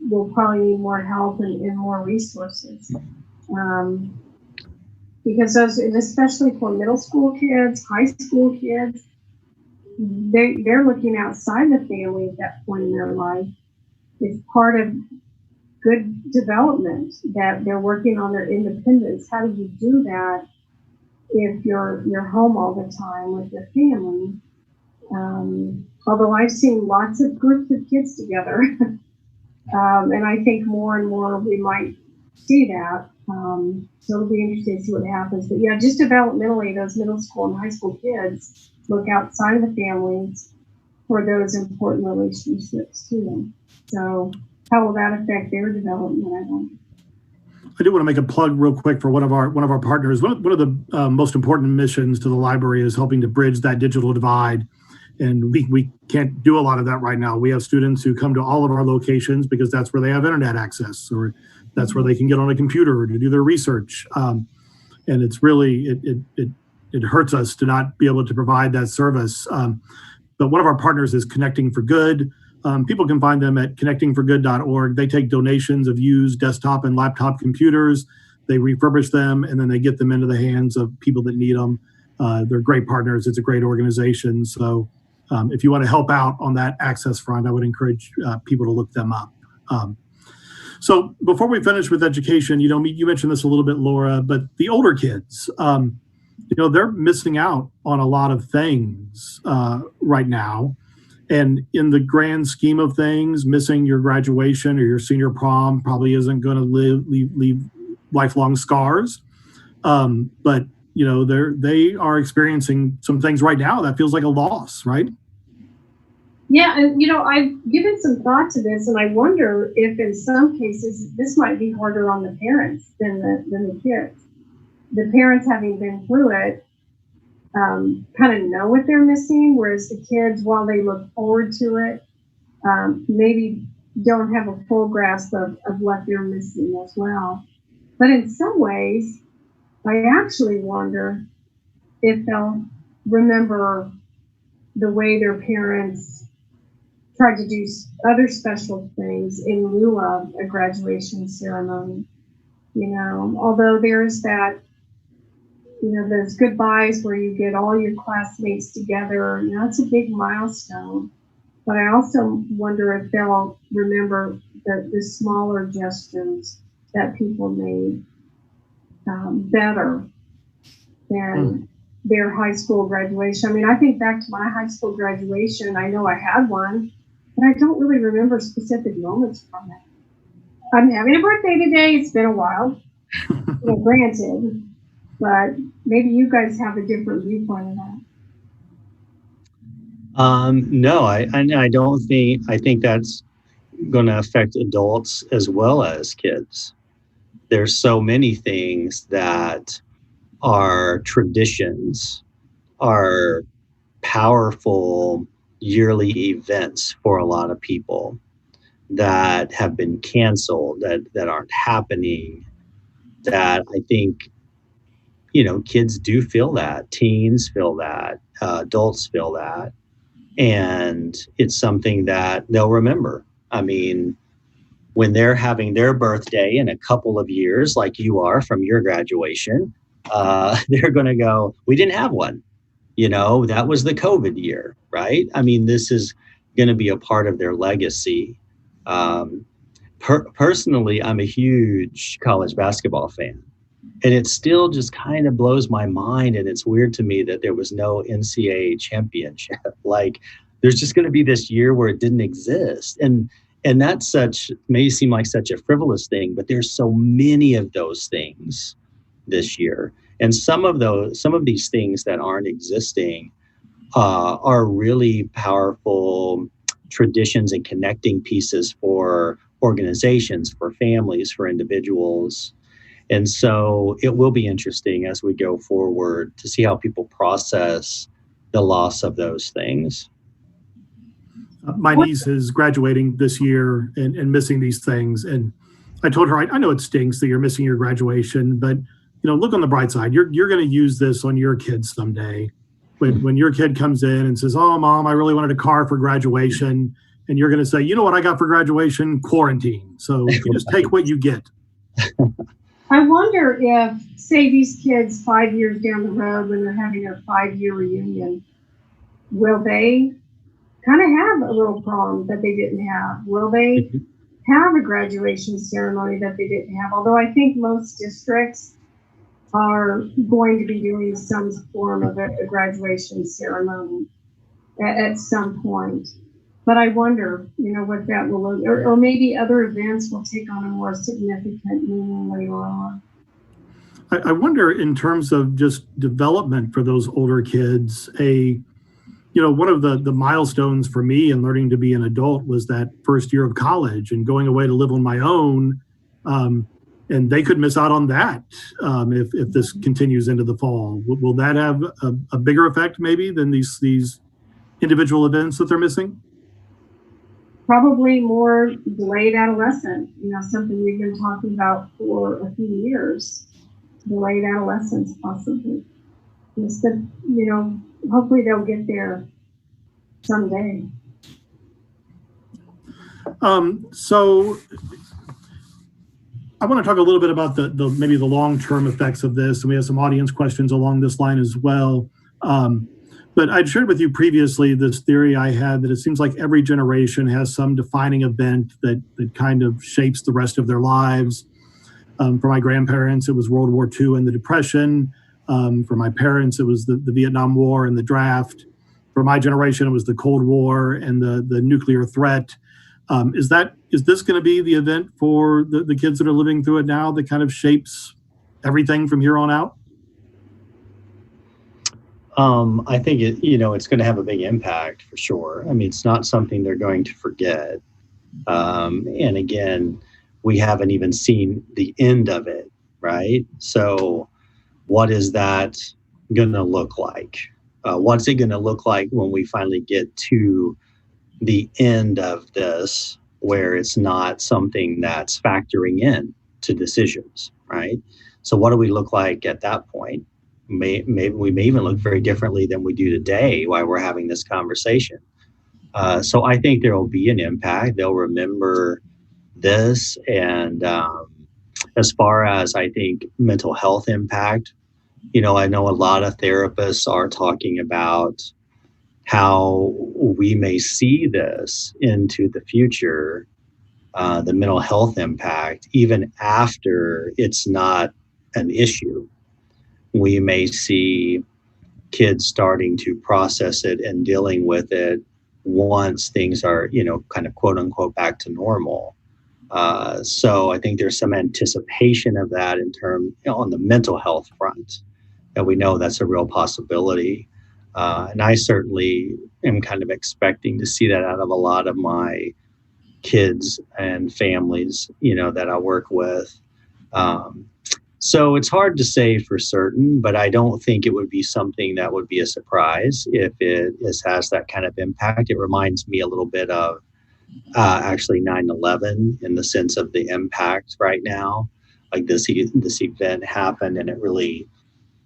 [SPEAKER 2] will probably need more help and more resources. Because those, and especially for middle school kids, high school kids, they're looking outside the family at that point in their life. It's part of good development that they're working on their independence. How do you do that if you're home all the time with your family? Although I've seen lots of groups of kids together, and I think more and more we might see that. So it'll be interesting to see what happens. But yeah, just developmentally, those middle school and high school kids look outside of the families for those important relationships to them. So how will that affect their development? I don't know.
[SPEAKER 1] I do want to make a plug real quick for one of our partners. One of the most important missions to the library is helping to bridge that digital divide. And we can't do a lot of that right now. We have students who come to all of our locations because that's where they have internet access, or that's where they can get on a computer to do their research. And it's really, it hurts us to not be able to provide that service. But one of our partners is Connecting for Good. People can find them at connectingforgood.org. They take donations of used desktop and laptop computers. They refurbish them, and then they get them into the hands of people that need them. They're great partners. It's a great organization. So if you want to help out on that access front, I would encourage people to look them up. So before we finish with education, you mentioned this a little bit, Laura, but the older kids, they're missing out on a lot of things right now. And in the grand scheme of things, missing your graduation or your senior prom probably isn't going to leave lifelong scars. But they are experiencing some things right now that feels like a loss, right?
[SPEAKER 2] Yeah, and I've given some thought to this, and I wonder if in some cases this might be harder on the parents than the kids. The parents, having been through it, kind of know what they're missing, whereas the kids, while they look forward to it, maybe don't have a full grasp of what they're missing as well. But in some ways, I actually wonder if they'll remember the way their parents tried to do other special things in lieu of a graduation ceremony. Although there's that, those goodbyes where you get all your classmates together, it's a big milestone. But I also wonder if they'll remember the smaller gestures that people made better than their high school graduation. I mean, I think back to my high school graduation. I know I had one, but I don't really remember specific moments from it. I'm having a birthday today. It's been a while, granted, but maybe you guys have a different viewpoint of that.
[SPEAKER 3] No, I don't think. I think that's going to affect adults as well as kids. There's so many things that are traditions, are powerful yearly events for a lot of people that have been canceled, that aren't happening, that I think, kids do feel that, teens feel that, adults feel that, and it's something that they'll remember. I mean, when they're having their birthday in a couple of years, like you are from your graduation, they're going to go, we didn't have one. That was the COVID year, right? I mean, this is going to be a part of their legacy. Personally, I'm a huge college basketball fan. And it still just kind of blows my mind. And it's weird to me that there was no NCAA championship. Like, there's just going to be this year where it didn't exist. And that's may seem like such a frivolous thing, but there's so many of those things this year. And some of these things that aren't existing are really powerful traditions and connecting pieces for organizations, for families, for individuals. And so it will be interesting as we go forward to see how people process the loss of those things.
[SPEAKER 1] My niece is graduating this year and missing these things. And I told her, I know it stinks that you're missing your graduation, but look on the bright side. You're going to use this on your kids someday. When your kid comes in and says, "Oh, Mom, I really wanted a car for graduation," and you're going to say, "You know what I got for graduation? Quarantine." So you just take what you get.
[SPEAKER 2] I wonder if, say, these kids 5 years down the road, when they're having their 5-year reunion, will they kind of have a little prom that they didn't have? Will they have a graduation ceremony that they didn't have? Although I think most districts are going to be doing some form of a graduation ceremony at some point. But I wonder, what that will look, or maybe other events will take on a more significant meaning later on.
[SPEAKER 1] I wonder, in terms of just development for those older kids, one of the milestones for me in learning to be an adult was that first year of college and going away to live on my own. And they could miss out on that if this continues into the fall. Will that have a bigger effect maybe than these individual events that they're missing?
[SPEAKER 2] Probably more delayed adolescence, something we've been talking about for a few years. Delayed adolescence, possibly. Instead, hopefully they'll get there someday.
[SPEAKER 1] So I want to talk a little bit about maybe the long-term effects of this, and we have some audience questions along this line as well. But I'd shared with you previously this theory I had that it seems like every generation has some defining event that kind of shapes the rest of their lives. For my grandparents, it was World War II and the Depression. For my parents, it was the Vietnam War and the draft. For my generation, it was the Cold War and the nuclear threat. Is this going to be the event for the kids that are living through it now that kind of shapes everything from here on out?
[SPEAKER 3] I think it's going to have a big impact for sure. I mean, it's not something they're going to forget. And again, we haven't even seen the end of it, right? So what is that going to look like? What's it going to look like when we finally get to the end of this, where it's not something that's factoring in to decisions, right? So what do we look like at that point? Maybe we may even look very differently than we do today while we're having this conversation. So I think there will be an impact. They'll remember this. And as far as I think mental health impact, I know a lot of therapists are talking about how we may see this into the future, the mental health impact, even after it's not an issue. We may see kids starting to process it and dealing with it once things are, kind of quote unquote back to normal. So I think there's some anticipation of that on the mental health front, that we know that's a real possibility. And I certainly am kind of expecting to see that out of a lot of my kids and families, that I work with. So it's hard to say for certain, but I don't think it would be something that would be a surprise if it has that kind of impact. It reminds me a little bit of actually 9/11 in the sense of the impact right now. Like this event happened and it really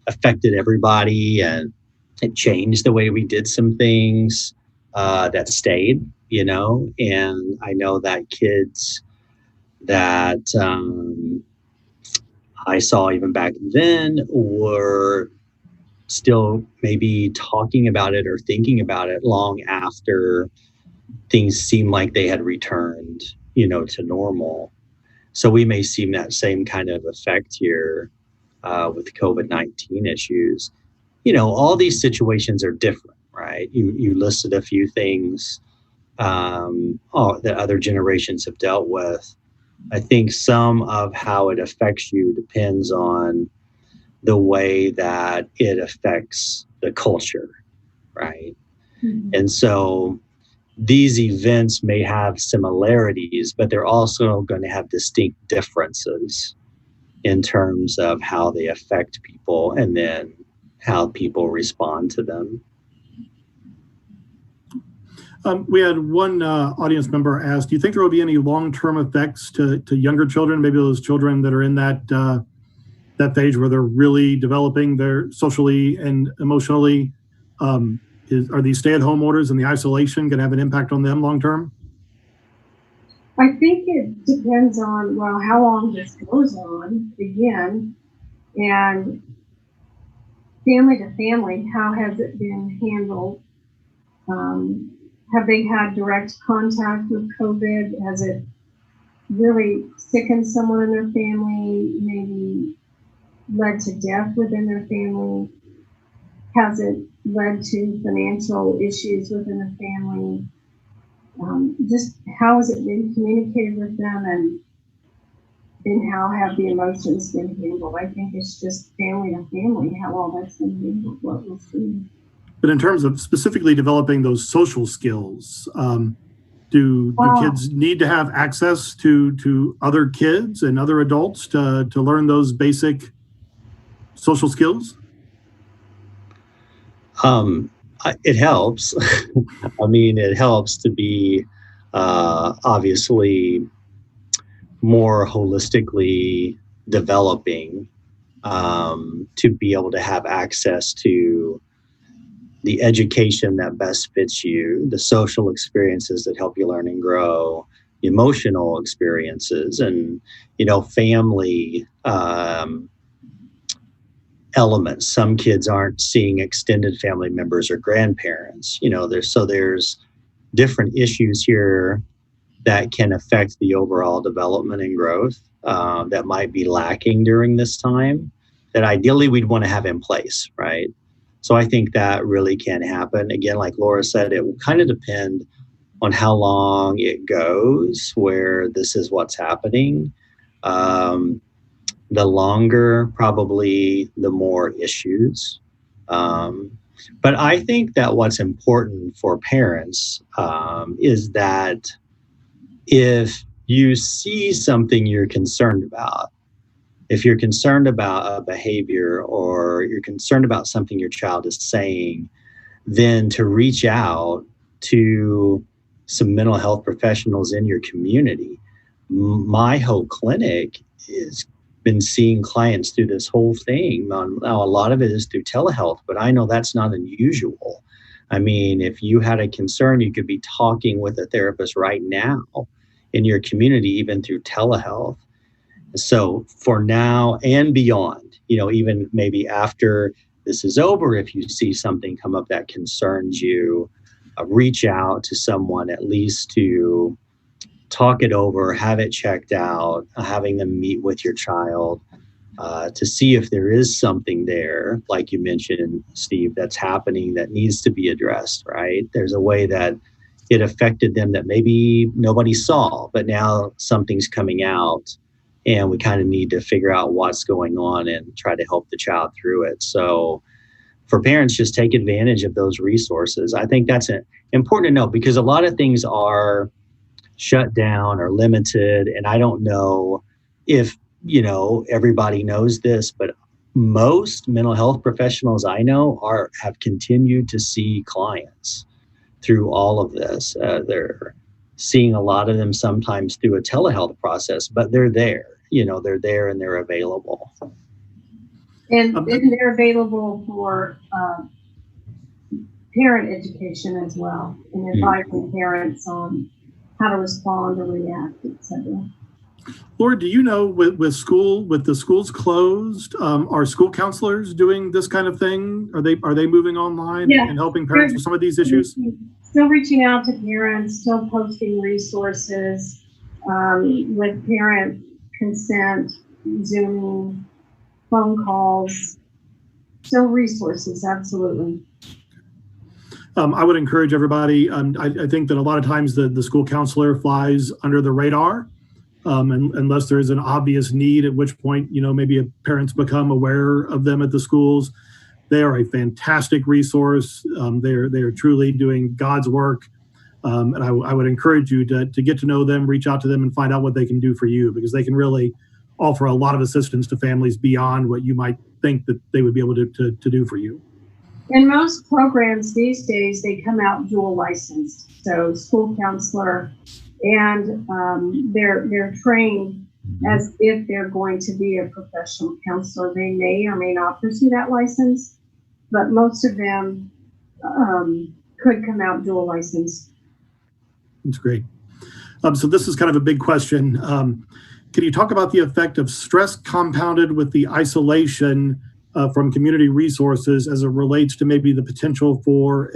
[SPEAKER 3] affected everybody, and it changed the way we did some things that stayed, and I know that kids that I saw even back then were still maybe talking about it or thinking about it long after things seemed like they had returned, to normal. So we may see that same kind of effect here with COVID-19 issues. All these situations are different, right? You listed a few things that other generations have dealt with. I think some of how it affects you depends on the way that it affects the culture, right? Mm-hmm. And so these events may have similarities, but they're also going to have distinct differences in terms of how they affect people and then how people respond to them.
[SPEAKER 1] We had one audience member ask, do you think there will be any long-term effects to younger children, maybe those children that are in that phase where they're really developing their socially and emotionally? Are these stay-at-home orders and the isolation going to have an impact on them long-term?
[SPEAKER 2] I think it depends on, how long this goes on, again, and family to family, how has it been handled? Have they had direct contact with COVID? Has it really sickened someone in their family, maybe led to death within their family? Has it led to financial issues within the family? Just how has it been communicated with them, and how have the emotions been handled? I think it's just family to family how all that's been handled, what we'll see.
[SPEAKER 1] But in terms of specifically developing those social skills, do kids need to have access to other kids and other adults to learn those basic social skills?
[SPEAKER 3] It helps. I mean, it helps to be obviously more holistically developing, to be able to have access to the education that best fits you, the social experiences that help you learn and grow, emotional experiences, and family elements. Some kids aren't seeing extended family members or grandparents. There's different issues here that can affect the overall development and growth that might be lacking during this time, that ideally we'd want to have in place, right? So I think that really can happen. Again, like Laura said, it will kind of depend on how long it goes where this is what's happening. The longer, probably the more issues. But I think that what's important for parents is that if you see something you're concerned about, if you're concerned about a behavior or you're concerned about something your child is saying, then to reach out to some mental health professionals in your community. My whole clinic has been seeing clients through this whole thing. Now, a lot of it is through telehealth, but I know that's not unusual. I mean, if you had a concern, you could be talking with a therapist right now in your community, even through telehealth. So for now and beyond, even maybe after this is over, if you see something come up that concerns you, reach out to someone at least to talk it over, have it checked out, having them meet with your child to see if there is something there, like you mentioned, Steve, that's happening that needs to be addressed, right? There's a way that it affected them that maybe nobody saw, but now something's coming out and we kind of need to figure out what's going on and try to help the child through it. So for parents, just take advantage of those resources. I think that's important to know, because a lot of things are shut down or limited. And I don't know if, everybody knows this, but most mental health professionals I know have continued to see clients through all of this. They're seeing a lot of them sometimes through a telehealth process, but they're there, they're there and they're available.
[SPEAKER 2] And they're available for parent education as well, and advising parents on how to respond or react, etc.
[SPEAKER 1] Laura, do you know with the schools closed, are school counselors doing this kind of thing? Are they moving online and helping parents with some of these issues?
[SPEAKER 2] Still reaching out to parents, still posting resources with parent consent, Zoom, phone calls, still resources, absolutely.
[SPEAKER 1] I would encourage everybody. I think that a lot of times the school counselor flies under the radar, unless there's an obvious need, at which point, maybe parents become aware of them at the schools. They are a fantastic resource. They're truly doing God's work. And I would encourage you to get to know them, reach out to them, and find out what they can do for you, because they can really offer a lot of assistance to families beyond what you might think that they would be able to do for you.
[SPEAKER 2] In most programs these days, they come out dual licensed, so school counselor, and they're trained as if they're going to be a professional counselor. They may or may not pursue that license, but most of them could come out dual licensed.
[SPEAKER 1] That's great. So this is kind of a big question. Can you talk about the effect of stress compounded with the isolation from community resources as it relates to maybe the potential for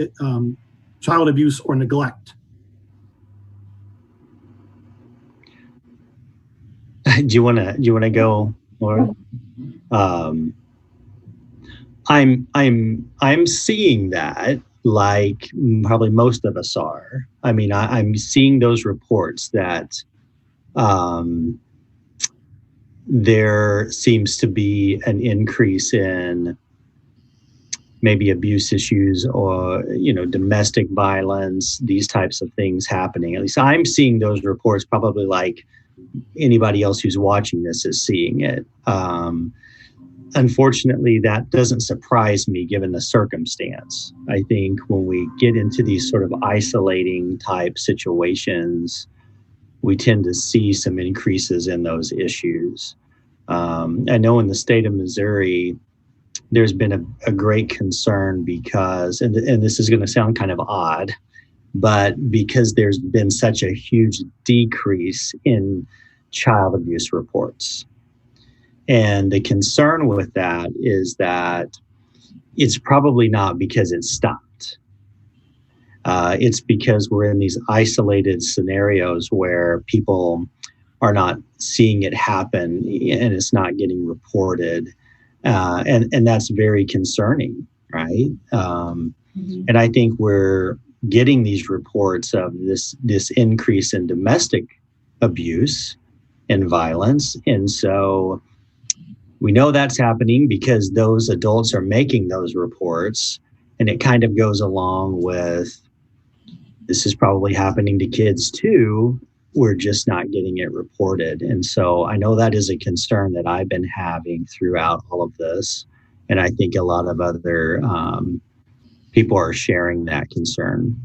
[SPEAKER 1] child abuse or neglect?
[SPEAKER 3] Do you want to go, Laura? I'm seeing that, like probably most of us are. I mean, I'm seeing those reports that there seems to be an increase in maybe abuse issues or, domestic violence, these types of things happening. At least I'm seeing those reports, probably like anybody else who's watching this is seeing it. Unfortunately, that doesn't surprise me given the circumstance. I think when we get into these sort of isolating type situations, we tend to see some increases in those issues. I know in the state of Missouri, there's been a great concern because, and this is going to sound kind of odd, but because there's been such a huge decrease in child abuse reports. And the concern with that is that it's probably not because it stopped. It's because we're in these isolated scenarios where people are not seeing it happen and it's not getting reported. And that's very concerning, right? And I think we're getting these reports of this increase in domestic abuse and violence. And so we know that's happening because those adults are making those reports. And it kind of goes along with, this is probably happening to kids too. We're just not getting it reported. And so I know that is a concern that I've been having throughout all of this. And I think a lot of other people are sharing that concern.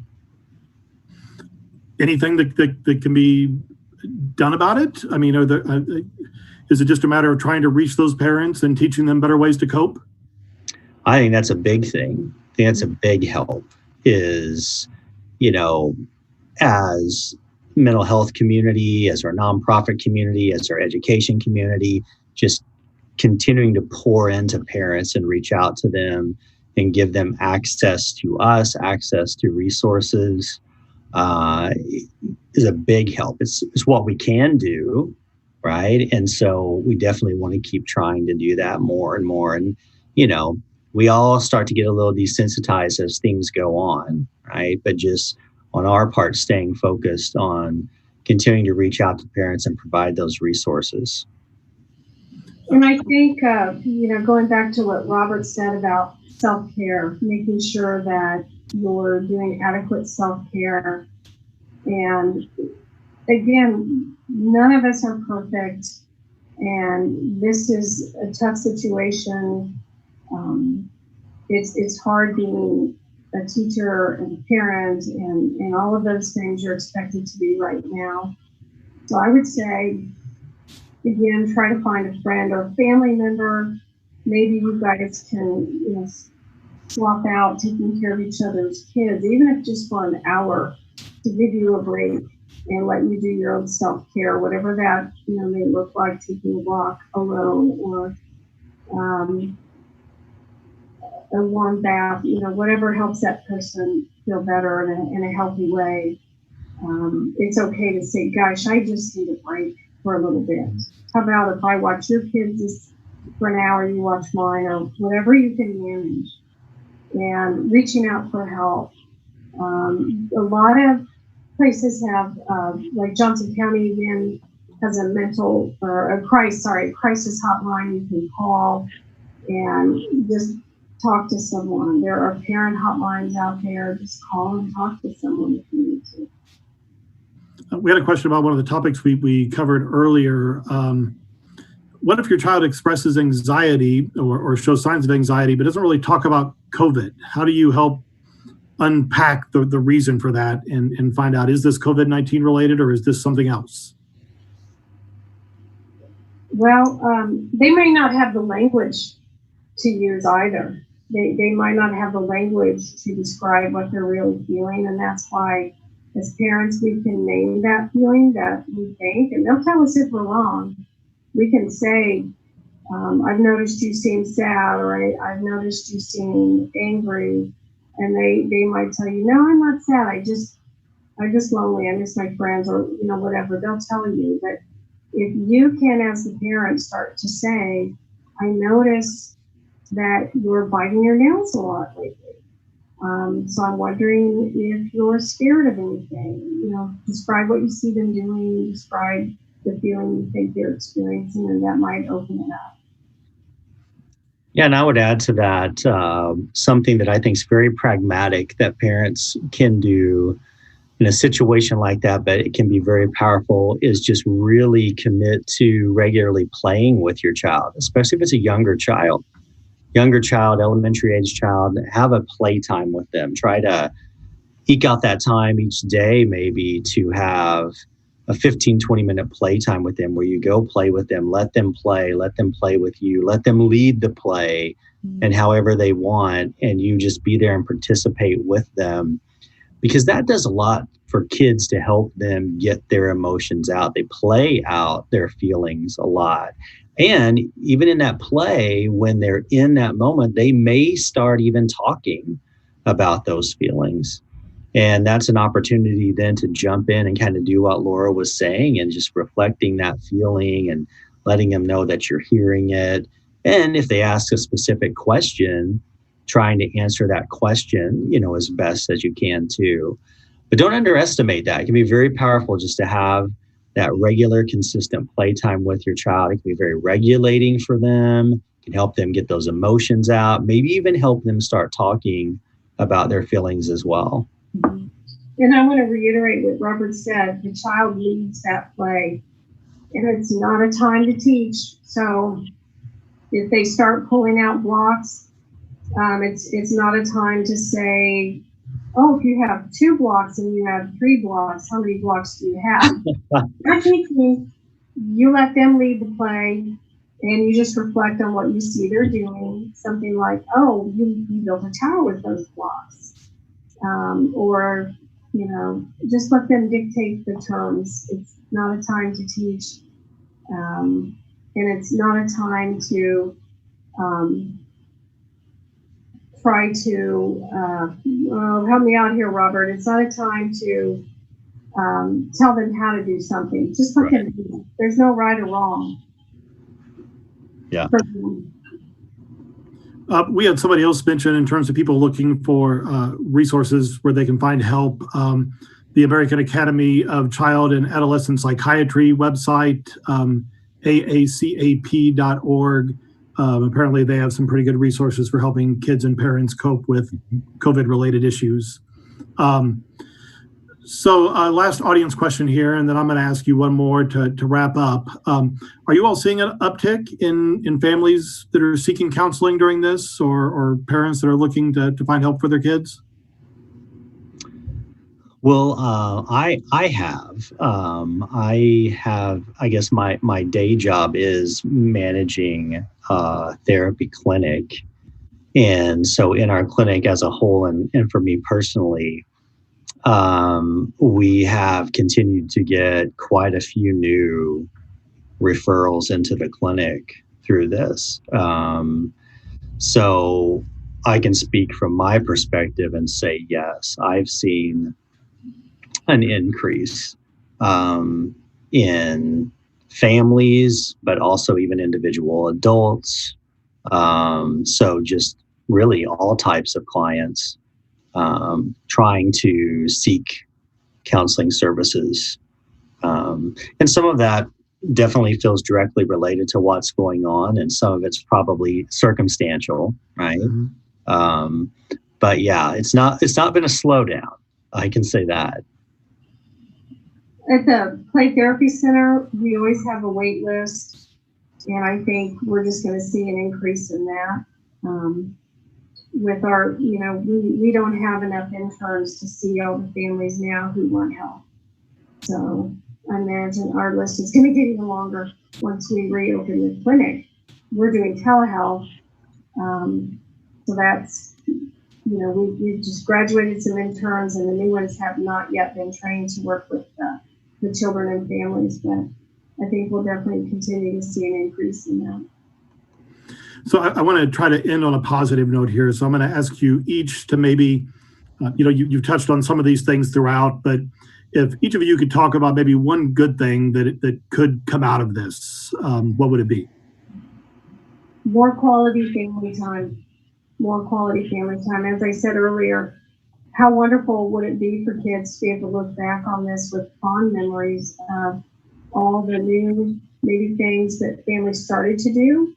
[SPEAKER 1] Anything that can be done about it? I mean, is it just a matter of trying to reach those parents and teaching them better ways to cope?
[SPEAKER 3] I think that's a big thing. I think that's a big help is, as mental health community, as our nonprofit community, as our education community, just continuing to pour into parents and reach out to them and give them access to us, access to resources is a big help. It's what we can do, right? And so we definitely want to keep trying to do that more and more. And, we all start to get a little desensitized as things go on, right? But just on our part, staying focused on continuing to reach out to parents and provide those resources.
[SPEAKER 2] And I think, going back to what Robert said about self-care, making sure that you're doing adequate self-care. And again, none of us are perfect. And this is a tough situation. It's hard being a teacher and a parent and all of those things you're expected to be right now. So I would say, again, try to find a friend or a family member. Maybe you guys can, swap out taking care of each other's kids, even if just for an hour, to give you a break and let you do your own self-care, whatever that may look like, taking a walk alone or a warm bath, whatever helps that person feel better in a healthy way. It's okay to say, gosh, I just need a break for a little bit. How about if I watch your kids just for an hour, you watch mine, or whatever you can manage. And reaching out for help. A lot of places have, like Johnson County again, has a crisis hotline you can call and just talk to someone. There are parent hotlines out there. Just call and talk to someone if you need to.
[SPEAKER 1] We had a question about one of the topics we covered earlier. What if your child expresses anxiety or shows signs of anxiety, but doesn't really talk about COVID? How do you help unpack the reason for that and find out, is this COVID-19 related or is this something else?
[SPEAKER 2] Well, they may not have the language to use either. They might not have the language to describe what they're really feeling, and that's why as parents we can name that feeling that we think, and they'll tell us if we're wrong. We can say, I've noticed you seem sad, or I've noticed you seem angry. And they might tell you, no, I'm not sad. I'm just lonely. I miss my friends, or whatever. They'll tell you. But if you can, as the parent, start to say, I notice that you're biting your nails a lot lately. So I'm wondering if you're scared of anything. Describe what you see them doing. Describe the feeling you think they're experiencing, and that might open it up.
[SPEAKER 3] Yeah, and I would add to that something that I think is very pragmatic that parents can do in a situation like that, but it can be very powerful, is just really commit to regularly playing with your child, especially if it's a younger child, elementary age child. Have a playtime with them. Try to eke out that time each day, maybe to have a 15-20-minute playtime with them where you go play with them, let them play with you, let them lead the play and however they want, and you just be there and participate with them, because that does a lot for kids to help them get their emotions out. They play out their feelings a lot. And even in that play, when they're in that moment, they may start even talking about those feelings. And that's an opportunity then to jump in and kind of do what Laura was saying and just reflecting that feeling and letting them know that you're hearing it. And if they ask a specific question, trying to answer that question, as best as you can too. But don't underestimate that. It can be very powerful just to have that regular, consistent playtime with your child. It can be very regulating for them. It can help them get those emotions out, maybe even help them start talking about their feelings as well.
[SPEAKER 2] And I want to reiterate what Robert said. The child leads that play, and it's not a time to teach. So if they start pulling out blocks, it's not a time to say, oh, if you have 2 blocks and you have 3 blocks, how many blocks do you have? Not teaching. You let them lead the play, and you just reflect on what you see they're doing. Something like, oh, you built a tower with those blocks. Or just let them dictate the terms. It's not a time to teach, and it's not a time to try to help me out here, Robert. It's not a time to tell them how to do something. Just let them do it. There's no right or wrong.
[SPEAKER 3] Yeah.
[SPEAKER 1] We had somebody else mention in terms of people looking for resources where they can find help. The American Academy of Child and Adolescent Psychiatry website, aacap.org. Apparently they have some pretty good resources for helping kids and parents cope with COVID-related issues. So last audience question here, and then I'm going to ask you one more to wrap up. Are you all seeing an uptick in families that are seeking counseling during this, or parents that are looking to find help for their kids?
[SPEAKER 3] Well, I have, I guess my day job is managing therapy clinic. And so in our clinic as a whole, and for me personally, we have continued to get quite a few new referrals into the clinic through this. So I can speak from my perspective and say, yes, I've seen an increase in families, but also even individual adults. So just really all types of clients trying to seek counseling services. And some of that definitely feels directly related to what's going on, and some of it's probably circumstantial, right? Mm-hmm. But yeah, it's not been a slowdown. I can say that.
[SPEAKER 2] At the Play Therapy Center, we always have a wait list, and I think we're just going to see an increase in that. With our, we don't have enough interns to see all the families now who want help. So I imagine our list is going to get even longer once we reopen the clinic. We're doing telehealth. So that's, we've just graduated some interns, and the new ones have not yet been trained to work with the children and families. But I think we'll definitely continue to see an increase in that.
[SPEAKER 1] So I want to try to end on a positive note here. So I'm going to ask you each to maybe, you've touched on some of these things throughout, but if each of you could talk about maybe one good thing that could come out of this, what would it be?
[SPEAKER 2] More quality family time. More quality family time. As I said earlier, how wonderful would it be for kids to be able to look back on this with fond memories of all the new maybe things that families started to do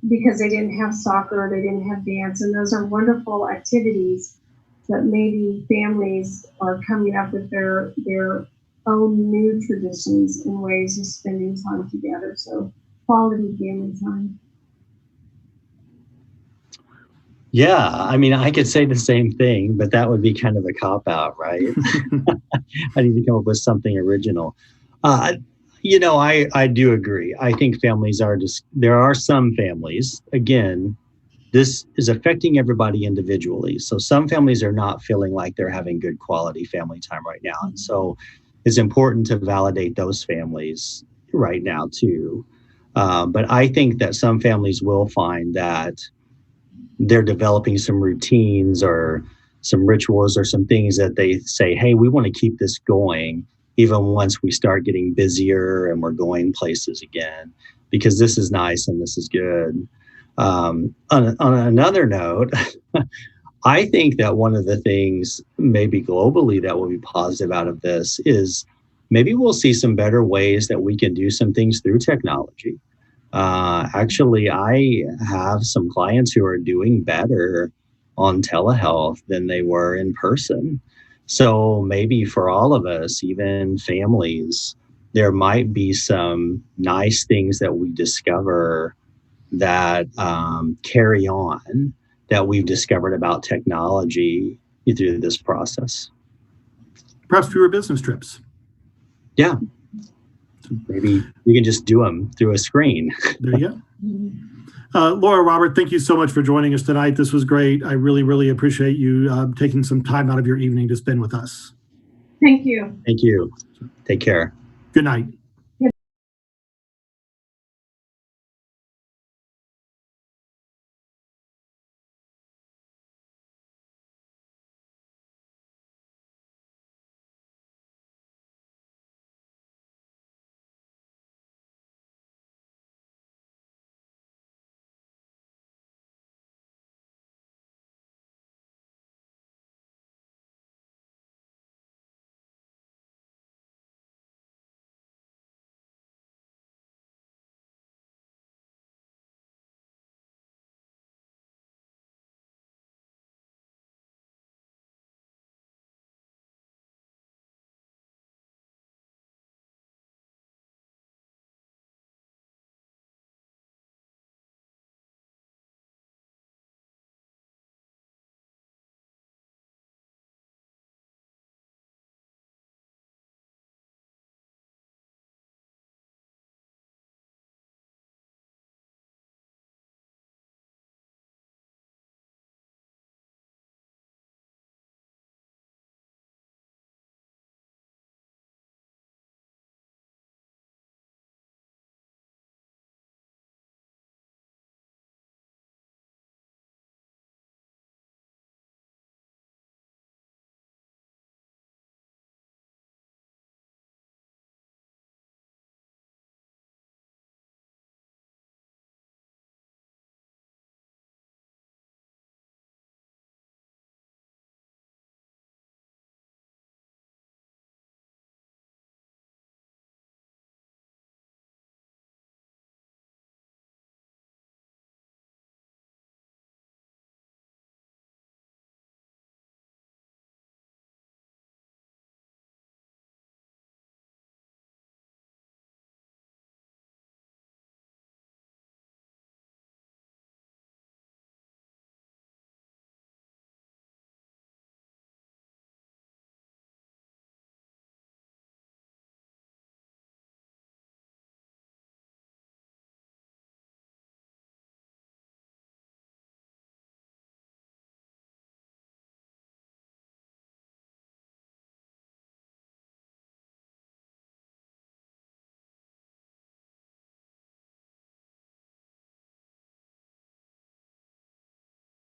[SPEAKER 2] because they didn't have soccer, they didn't have dance, and those are wonderful activities, but maybe families are coming up with their own new traditions and ways of spending time together. So quality family time.
[SPEAKER 3] Yeah, I mean, I could say the same thing, but that would be kind of a cop-out, right? I need to come up with something original. I do agree. I think families are there are some families, again, this is affecting everybody individually. So some families are not feeling like they're having good quality family time right now. And so it's important to validate those families right now too. But I think that some families will find that they're developing some routines or some rituals or some things that they say, hey, we want to keep this going even once we start getting busier and we're going places again, because this is nice and this is good. On another note, I think that one of the things maybe globally that will be positive out of this is maybe we'll see some better ways that we can do some things through technology. Actually, I have some clients who are doing better on telehealth than they were in person. So maybe for all of us, even families, there might be some nice things that we discover that carry on that we've discovered about technology through this process.
[SPEAKER 1] Perhaps fewer business trips.
[SPEAKER 3] Yeah. Maybe you can just do them through a screen.
[SPEAKER 1] There you go. Laura, Robert, thank you so much for joining us tonight. This was great. I really, really appreciate you taking some time out of your evening to spend with us.
[SPEAKER 2] Thank you.
[SPEAKER 3] Thank you. Take care.
[SPEAKER 1] Good night.